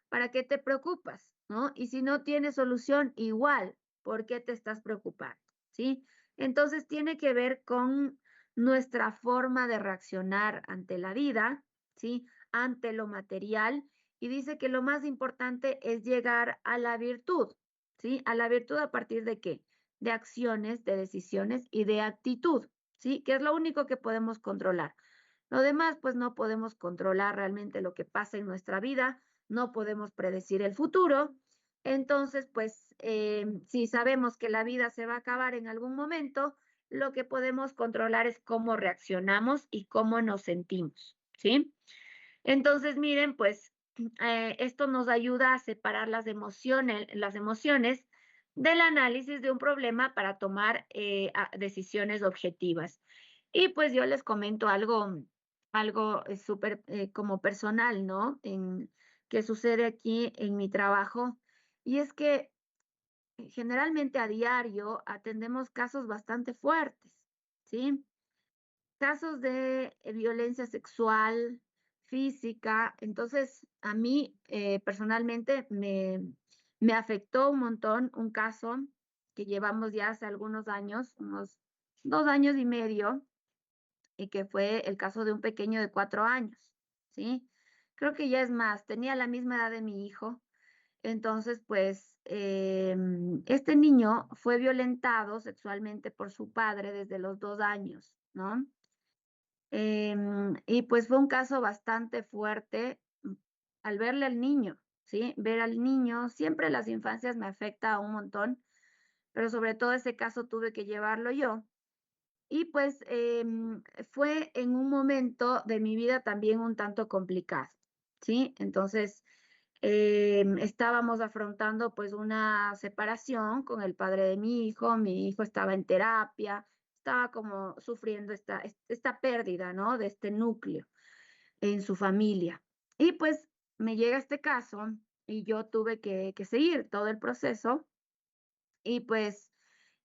Speaker 2: ¿para qué te preocupas? ¿No? Y si no tiene solución, igual, ¿por qué te estás preocupando? ¿Sí? Entonces tiene que ver con nuestra forma de reaccionar ante la vida, ¿sí? Ante lo material, y dice que lo más importante es llegar a la virtud, ¿sí? A la virtud a partir de qué? De acciones, de decisiones y de actitud, ¿sí? Que es lo único que podemos controlar. Lo demás, pues no podemos controlar realmente lo que pasa en nuestra vida, no podemos predecir el futuro. Entonces, pues, si sabemos que la vida se va a acabar en algún momento, lo que podemos controlar es cómo reaccionamos y cómo nos sentimos, ¿sí? Entonces, miren, pues, esto nos ayuda a separar las emociones del análisis de un problema para tomar decisiones objetivas. Y pues yo les comento algo súper como personal, ¿no? Que sucede aquí en mi trabajo. Y es que generalmente a diario atendemos casos bastante fuertes, ¿sí? Casos de violencia sexual, física. Entonces, a mí personalmente me afectó un montón un caso que llevamos ya hace algunos años, unos 2 años y medio, y que fue el caso de un pequeño de 4 años, ¿sí? Creo que ya es más, tenía la misma edad de mi hijo. Entonces, pues, este niño fue violentado sexualmente por su padre desde los 2 años, ¿no? Y pues fue un caso bastante fuerte al verle al niño, ¿sí? Ver al niño, siempre las infancias me afecta un montón, pero sobre todo ese caso tuve que llevarlo yo. Y pues fue en un momento de mi vida también un tanto complicado, ¿sí? Entonces estábamos afrontando pues una separación con el padre de mi hijo estaba en terapia, estaba como sufriendo esta pérdida, ¿no? De este núcleo en su familia. Y pues me llega este caso y yo tuve que seguir todo el proceso y pues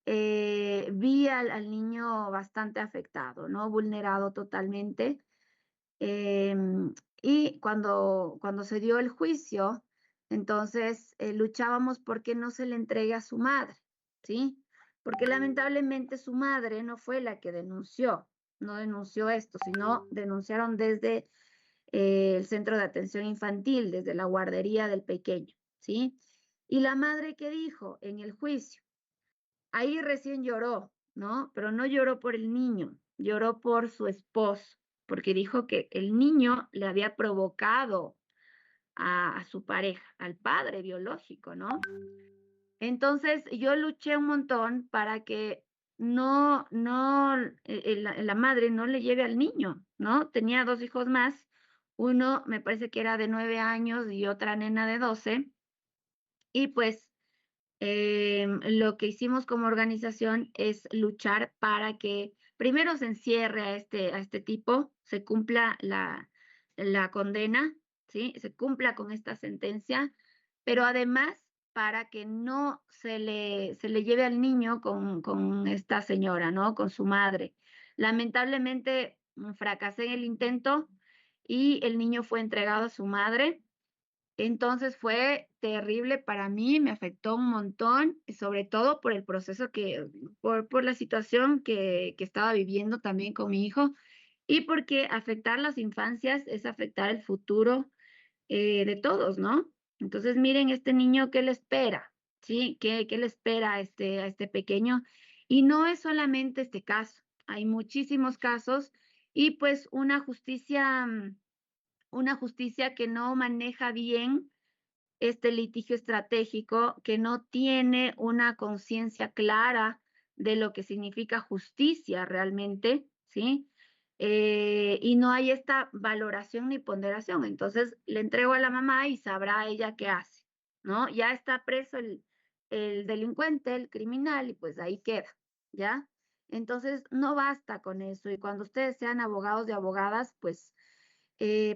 Speaker 2: vi al niño bastante afectado, ¿no? Vulnerado totalmente. Y cuando se dio el juicio, entonces luchábamos porque no se le entregue a su madre, ¿sí? Porque lamentablemente su madre no fue la que no denunció esto, sino denunciaron desde el centro de atención infantil, desde la guardería del pequeño, ¿sí? Y la madre, ¿qué dijo en el juicio? Ahí recién lloró, ¿no? Pero no lloró por el niño, lloró por su esposo, porque dijo que el niño le había provocado a su pareja, al padre biológico, ¿no? Entonces yo luché un montón para que la madre no le lleve al niño, ¿no? Tenía 2 hijos más, uno me parece que era de 9 años y otra nena de 12, y pues lo que hicimos como organización es luchar para que primero se encierre a este tipo, se cumpla la condena, ¿sí? Se cumpla con esta sentencia, pero además para que no se le lleve al niño con esta señora, ¿no? Con su madre. Lamentablemente fracasé en el intento y el niño fue entregado a su madre. Entonces fue terrible para mí, me afectó un montón, sobre todo por el proceso por la situación que estaba viviendo también con mi hijo y porque afectar las infancias es afectar el futuro de todos, ¿no? Entonces miren este niño, ¿qué le espera? ¿Sí? ¿Qué le espera a este pequeño? Y no es solamente este caso, hay muchísimos casos y pues una justicia que no maneja bien este litigio estratégico, que no tiene una conciencia clara de lo que significa justicia realmente, ¿sí? Y no hay esta valoración ni ponderación. Entonces le entrego a la mamá y sabrá ella qué hace, ¿no? Ya está preso el delincuente, el criminal, y pues ahí queda, ¿ya? Entonces no basta con eso. Y cuando ustedes sean abogados y abogadas, pues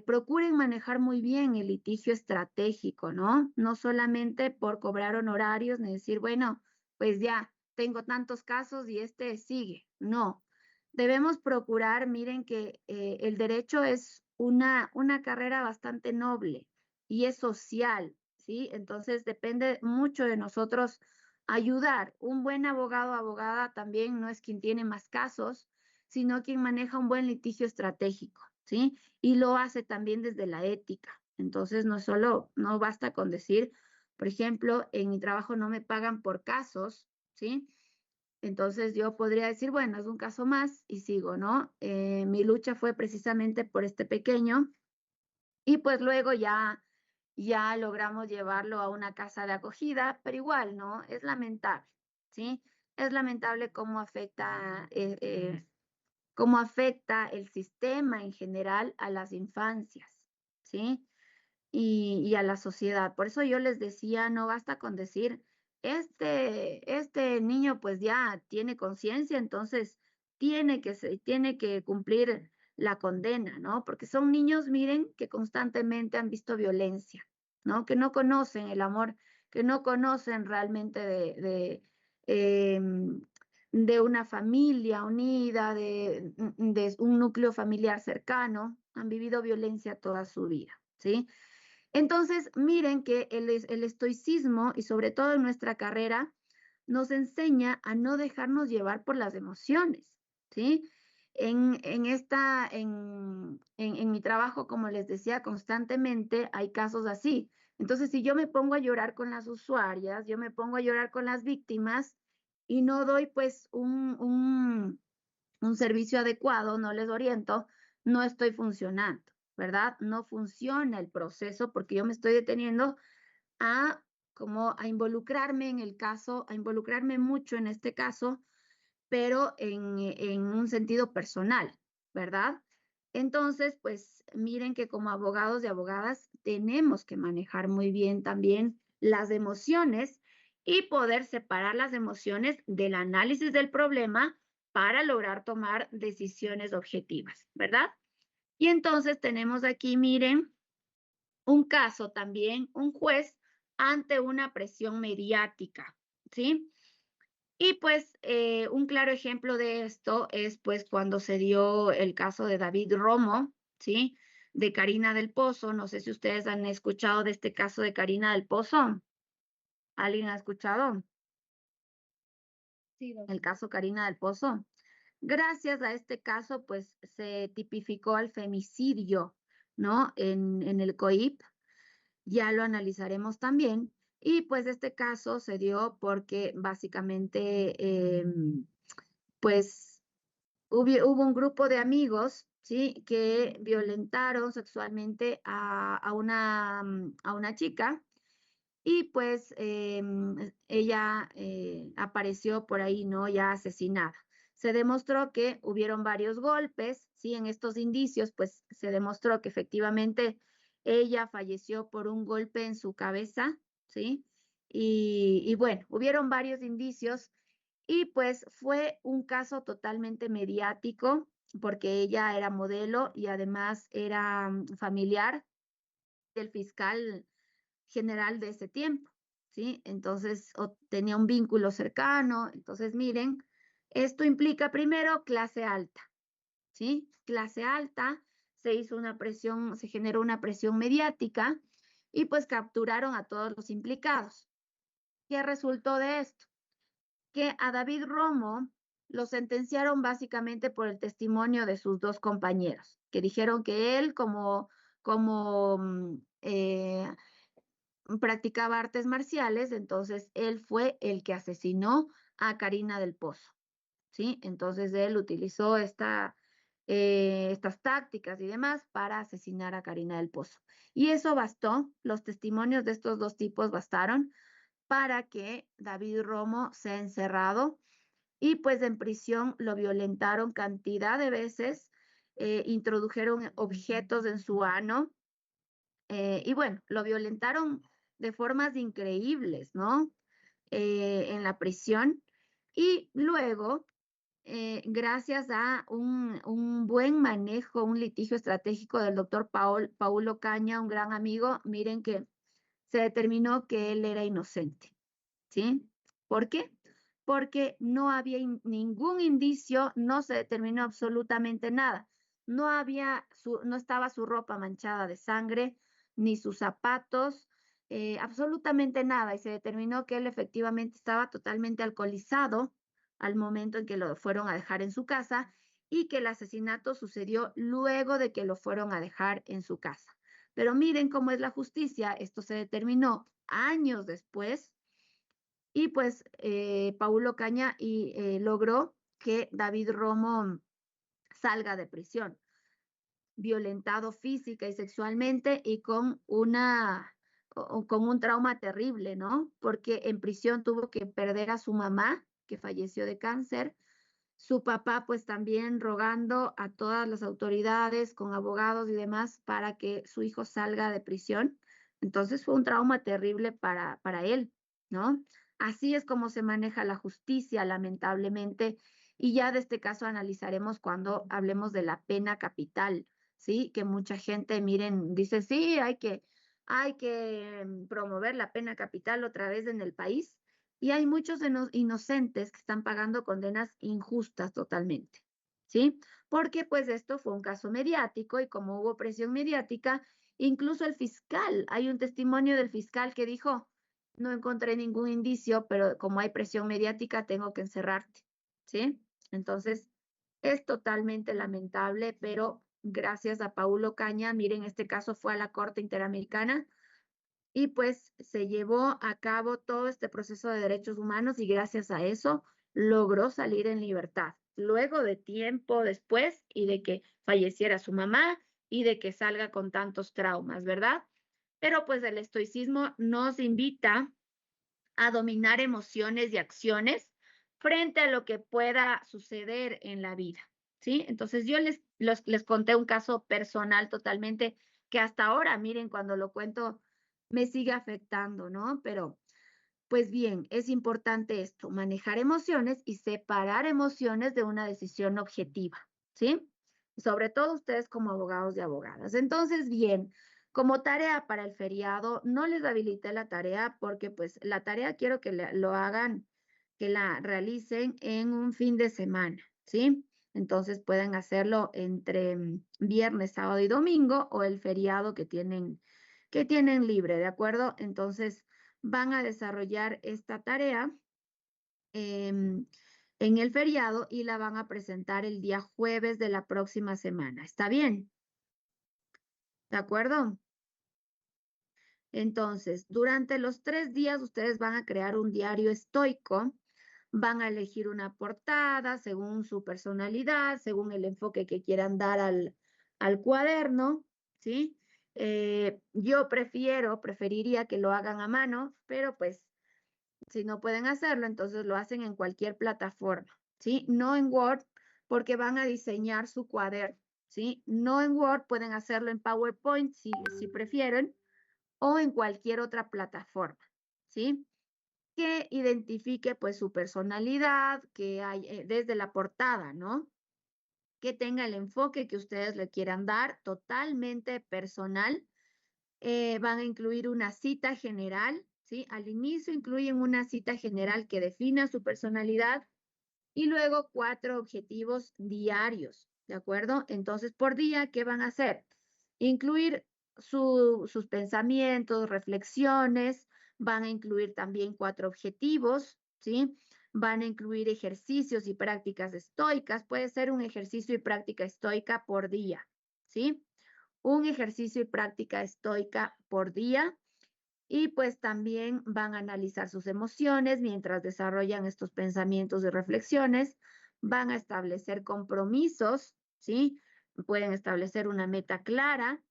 Speaker 2: procuren manejar muy bien el litigio estratégico, ¿no? No solamente por cobrar honorarios, ni decir, bueno, pues ya tengo tantos casos y este sigue. No, debemos procurar, miren que el derecho es una carrera bastante noble y es social, ¿sí? Entonces depende mucho de nosotros ayudar. Un buen abogado o abogada también no es quien tiene más casos, sino quien maneja un buen litigio estratégico, ¿sí? Y lo hace también desde la ética. Entonces, no basta con decir, por ejemplo, en mi trabajo no me pagan por casos, ¿sí? Entonces yo podría decir, bueno, es un caso más y sigo, ¿no? Mi lucha fue precisamente por este pequeño y pues luego ya logramos llevarlo a una casa de acogida, pero igual, ¿no? Es lamentable, ¿sí? Es lamentable cómo afecta el sistema en general a las infancias, ¿sí? Y a la sociedad. Por eso yo les decía, no basta con decir, este niño pues ya tiene conciencia, entonces tiene que cumplir la condena, ¿no? Porque son niños, miren, que constantemente han visto violencia, ¿no? Que no conocen el amor, que no conocen realmente de una familia unida, de un núcleo familiar cercano, han vivido violencia toda su vida, ¿sí? Entonces, miren que el estoicismo, y sobre todo en nuestra carrera, nos enseña a no dejarnos llevar por las emociones, ¿sí? En mi trabajo, como les decía, constantemente hay casos así. Entonces, si yo me pongo a llorar con las usuarias, yo me pongo a llorar con las víctimas y no doy pues un servicio adecuado, no les oriento, no estoy funcionando, ¿verdad? No funciona el proceso porque yo me estoy deteniendo a a involucrarme en el caso, a involucrarme mucho en este caso, pero en un sentido personal, ¿verdad? Entonces, pues miren que como abogados y abogadas tenemos que manejar muy bien también las emociones y poder separar las emociones del análisis del problema para lograr tomar decisiones objetivas, ¿verdad? Y entonces tenemos aquí, miren, un caso también, un juez ante una presión mediática, ¿sí? Y pues un claro ejemplo de esto es pues cuando se dio el caso de David Romo, ¿sí? De Karina del Pozo. No sé si ustedes han escuchado de este caso de Karina del Pozo. ¿Alguien ha escuchado?
Speaker 10: Sí,
Speaker 2: El caso Karina del Pozo. Gracias a este caso, pues se tipificó al femicidio, ¿no? En el COIP. Ya lo analizaremos también. Y pues este caso se dio porque básicamente, pues hubo un grupo de amigos, ¿sí? Que violentaron sexualmente a una chica y pues ella apareció por ahí, ¿no? Ya asesinada. Se demostró que hubieron varios golpes, ¿sí? En estos indicios, pues se demostró que efectivamente ella falleció por un golpe en su cabeza, ¿sí? Y bueno, hubieron varios indicios y pues fue un caso totalmente mediático porque ella era modelo y además era familiar del fiscal general de ese tiempo, ¿sí? Entonces tenía un vínculo cercano. Entonces, miren, esto implica primero clase alta, ¿sí? Clase alta, se hizo una presión, se generó una presión mediática y pues capturaron a todos los implicados. ¿Qué resultó de esto? Que a David Romo lo sentenciaron básicamente por el testimonio de sus dos compañeros, que dijeron que él como practicaba artes marciales, entonces él fue el que asesinó a Karina del Pozo, ¿sí? Entonces él utilizó estas tácticas y demás para asesinar a Karina del Pozo. Y eso bastó, los testimonios de estos dos tipos bastaron para que David Romo sea encerrado y pues en prisión lo violentaron cantidad de veces, introdujeron objetos en su ano y bueno, lo violentaron de formas increíbles, ¿no? En la prisión y luego, gracias a un buen manejo, un litigio estratégico del doctor Paulo Caña, un gran amigo, miren que se determinó que él era inocente, ¿sí? ¿Por qué? Porque no había ningún indicio, no se determinó absolutamente nada. No estaba su ropa manchada de sangre, ni sus zapatos, absolutamente nada. Y se determinó que él efectivamente estaba totalmente alcoholizado al momento en que lo fueron a dejar en su casa y que el asesinato sucedió luego de que lo fueron a dejar en su casa. Pero miren cómo es la justicia, esto se determinó años después y pues Paulo Caña logró que David Romo salga de prisión, violentado física y sexualmente y con un trauma terrible, ¿no? Porque en prisión tuvo que perder a su mamá, que falleció de cáncer, su papá pues también rogando a todas las autoridades con abogados y demás para que su hijo salga de prisión. Entonces fue un trauma terrible para él, ¿no? Así es como se maneja la justicia, lamentablemente, y ya de este caso analizaremos cuando hablemos de la pena capital, ¿sí? Que mucha gente, miren, dice, sí, hay que promover la pena capital otra vez en el país, y hay muchos inocentes que están pagando condenas injustas totalmente, ¿sí? Porque pues esto fue un caso mediático y como hubo presión mediática, incluso el fiscal, hay un testimonio del fiscal que dijo, no encontré ningún indicio, pero como hay presión mediática, tengo que encerrarte, ¿sí? Entonces, es totalmente lamentable, pero gracias a Paulo Caña, miren, este caso fue a la Corte Interamericana, y pues se llevó a cabo todo este proceso de derechos humanos y gracias a eso logró salir en libertad, luego de tiempo después y de que falleciera su mamá y de que salga con tantos traumas, ¿verdad? Pero pues el estoicismo nos invita a dominar emociones y acciones frente a lo que pueda suceder en la vida, ¿sí? Entonces yo les conté un caso personal totalmente que hasta ahora, miren, cuando lo cuento, me sigue afectando, ¿no? Pero, pues bien, es importante esto, manejar emociones y separar emociones de una decisión objetiva, ¿sí? Sobre todo ustedes como abogados y abogadas. Entonces, bien, como tarea para el feriado, no les habilité la tarea porque pues la tarea quiero que lo hagan, que la realicen en un fin de semana, ¿sí? Entonces pueden hacerlo entre viernes, sábado y domingo o el feriado que tienen libre, ¿de acuerdo? Entonces van a desarrollar esta tarea en el feriado y la van a presentar el día jueves de la próxima semana. ¿Está bien? ¿De acuerdo? Entonces, durante los 3 días ustedes van a crear un diario estoico, van a elegir una portada según su personalidad, según el enfoque que quieran dar al cuaderno, ¿sí? Yo preferiría que lo hagan a mano, pero pues si no pueden hacerlo, entonces lo hacen en cualquier plataforma, ¿sí? No en Word, porque van a diseñar su cuaderno, ¿sí? No en Word, pueden hacerlo en PowerPoint si prefieren, o en cualquier otra plataforma, ¿sí? Que identifique pues su personalidad, que hay desde la portada, ¿no? Que tenga el enfoque que ustedes le quieran dar, totalmente personal. Van a incluir una cita general, ¿sí? Al inicio incluyen una cita general que defina su personalidad y luego 4 objetivos diarios, ¿de acuerdo? Entonces, por día, ¿qué van a hacer? Incluir sus pensamientos, reflexiones, van a incluir también 4 objetivos, ¿sí? Van a incluir ejercicios y prácticas estoicas, puede ser un ejercicio y práctica estoica por día, ¿sí? Un ejercicio y práctica estoica por día y pues también van a analizar sus emociones mientras desarrollan estos pensamientos y reflexiones, van a establecer compromisos, ¿sí? Pueden establecer una meta clara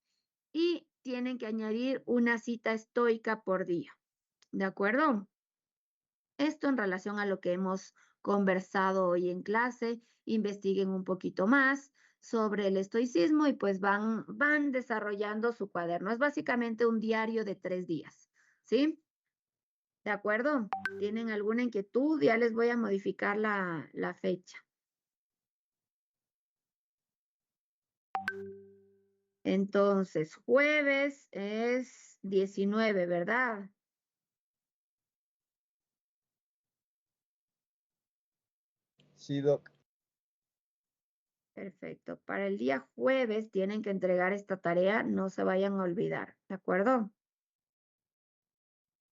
Speaker 2: y tienen que añadir una cita estoica por día, ¿de acuerdo? Esto en relación a lo que hemos conversado hoy en clase, investiguen un poquito más sobre el estoicismo y pues van desarrollando su cuaderno. Es básicamente un diario de 3 días, ¿sí? ¿De acuerdo? ¿Tienen alguna inquietud? Ya les voy a modificar la fecha. Entonces, jueves es 19, ¿verdad?
Speaker 13: Sí, Doc.
Speaker 2: Perfecto. Para el día jueves tienen que entregar esta tarea, no se vayan a olvidar, ¿de acuerdo?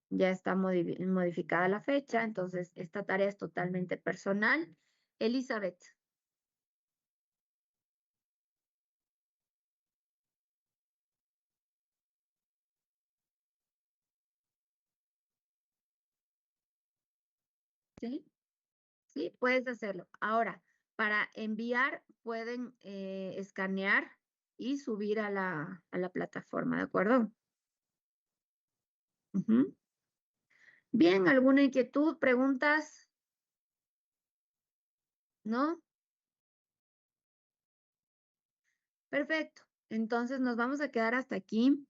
Speaker 2: Ya está modificada la fecha, entonces esta tarea es totalmente personal. Elizabeth. ¿Sí? Sí, puedes hacerlo. Ahora, para enviar pueden escanear y subir a la plataforma, ¿de acuerdo? Ujú. Bien, ¿alguna inquietud, preguntas? ¿No? Perfecto. Entonces nos vamos a quedar hasta aquí.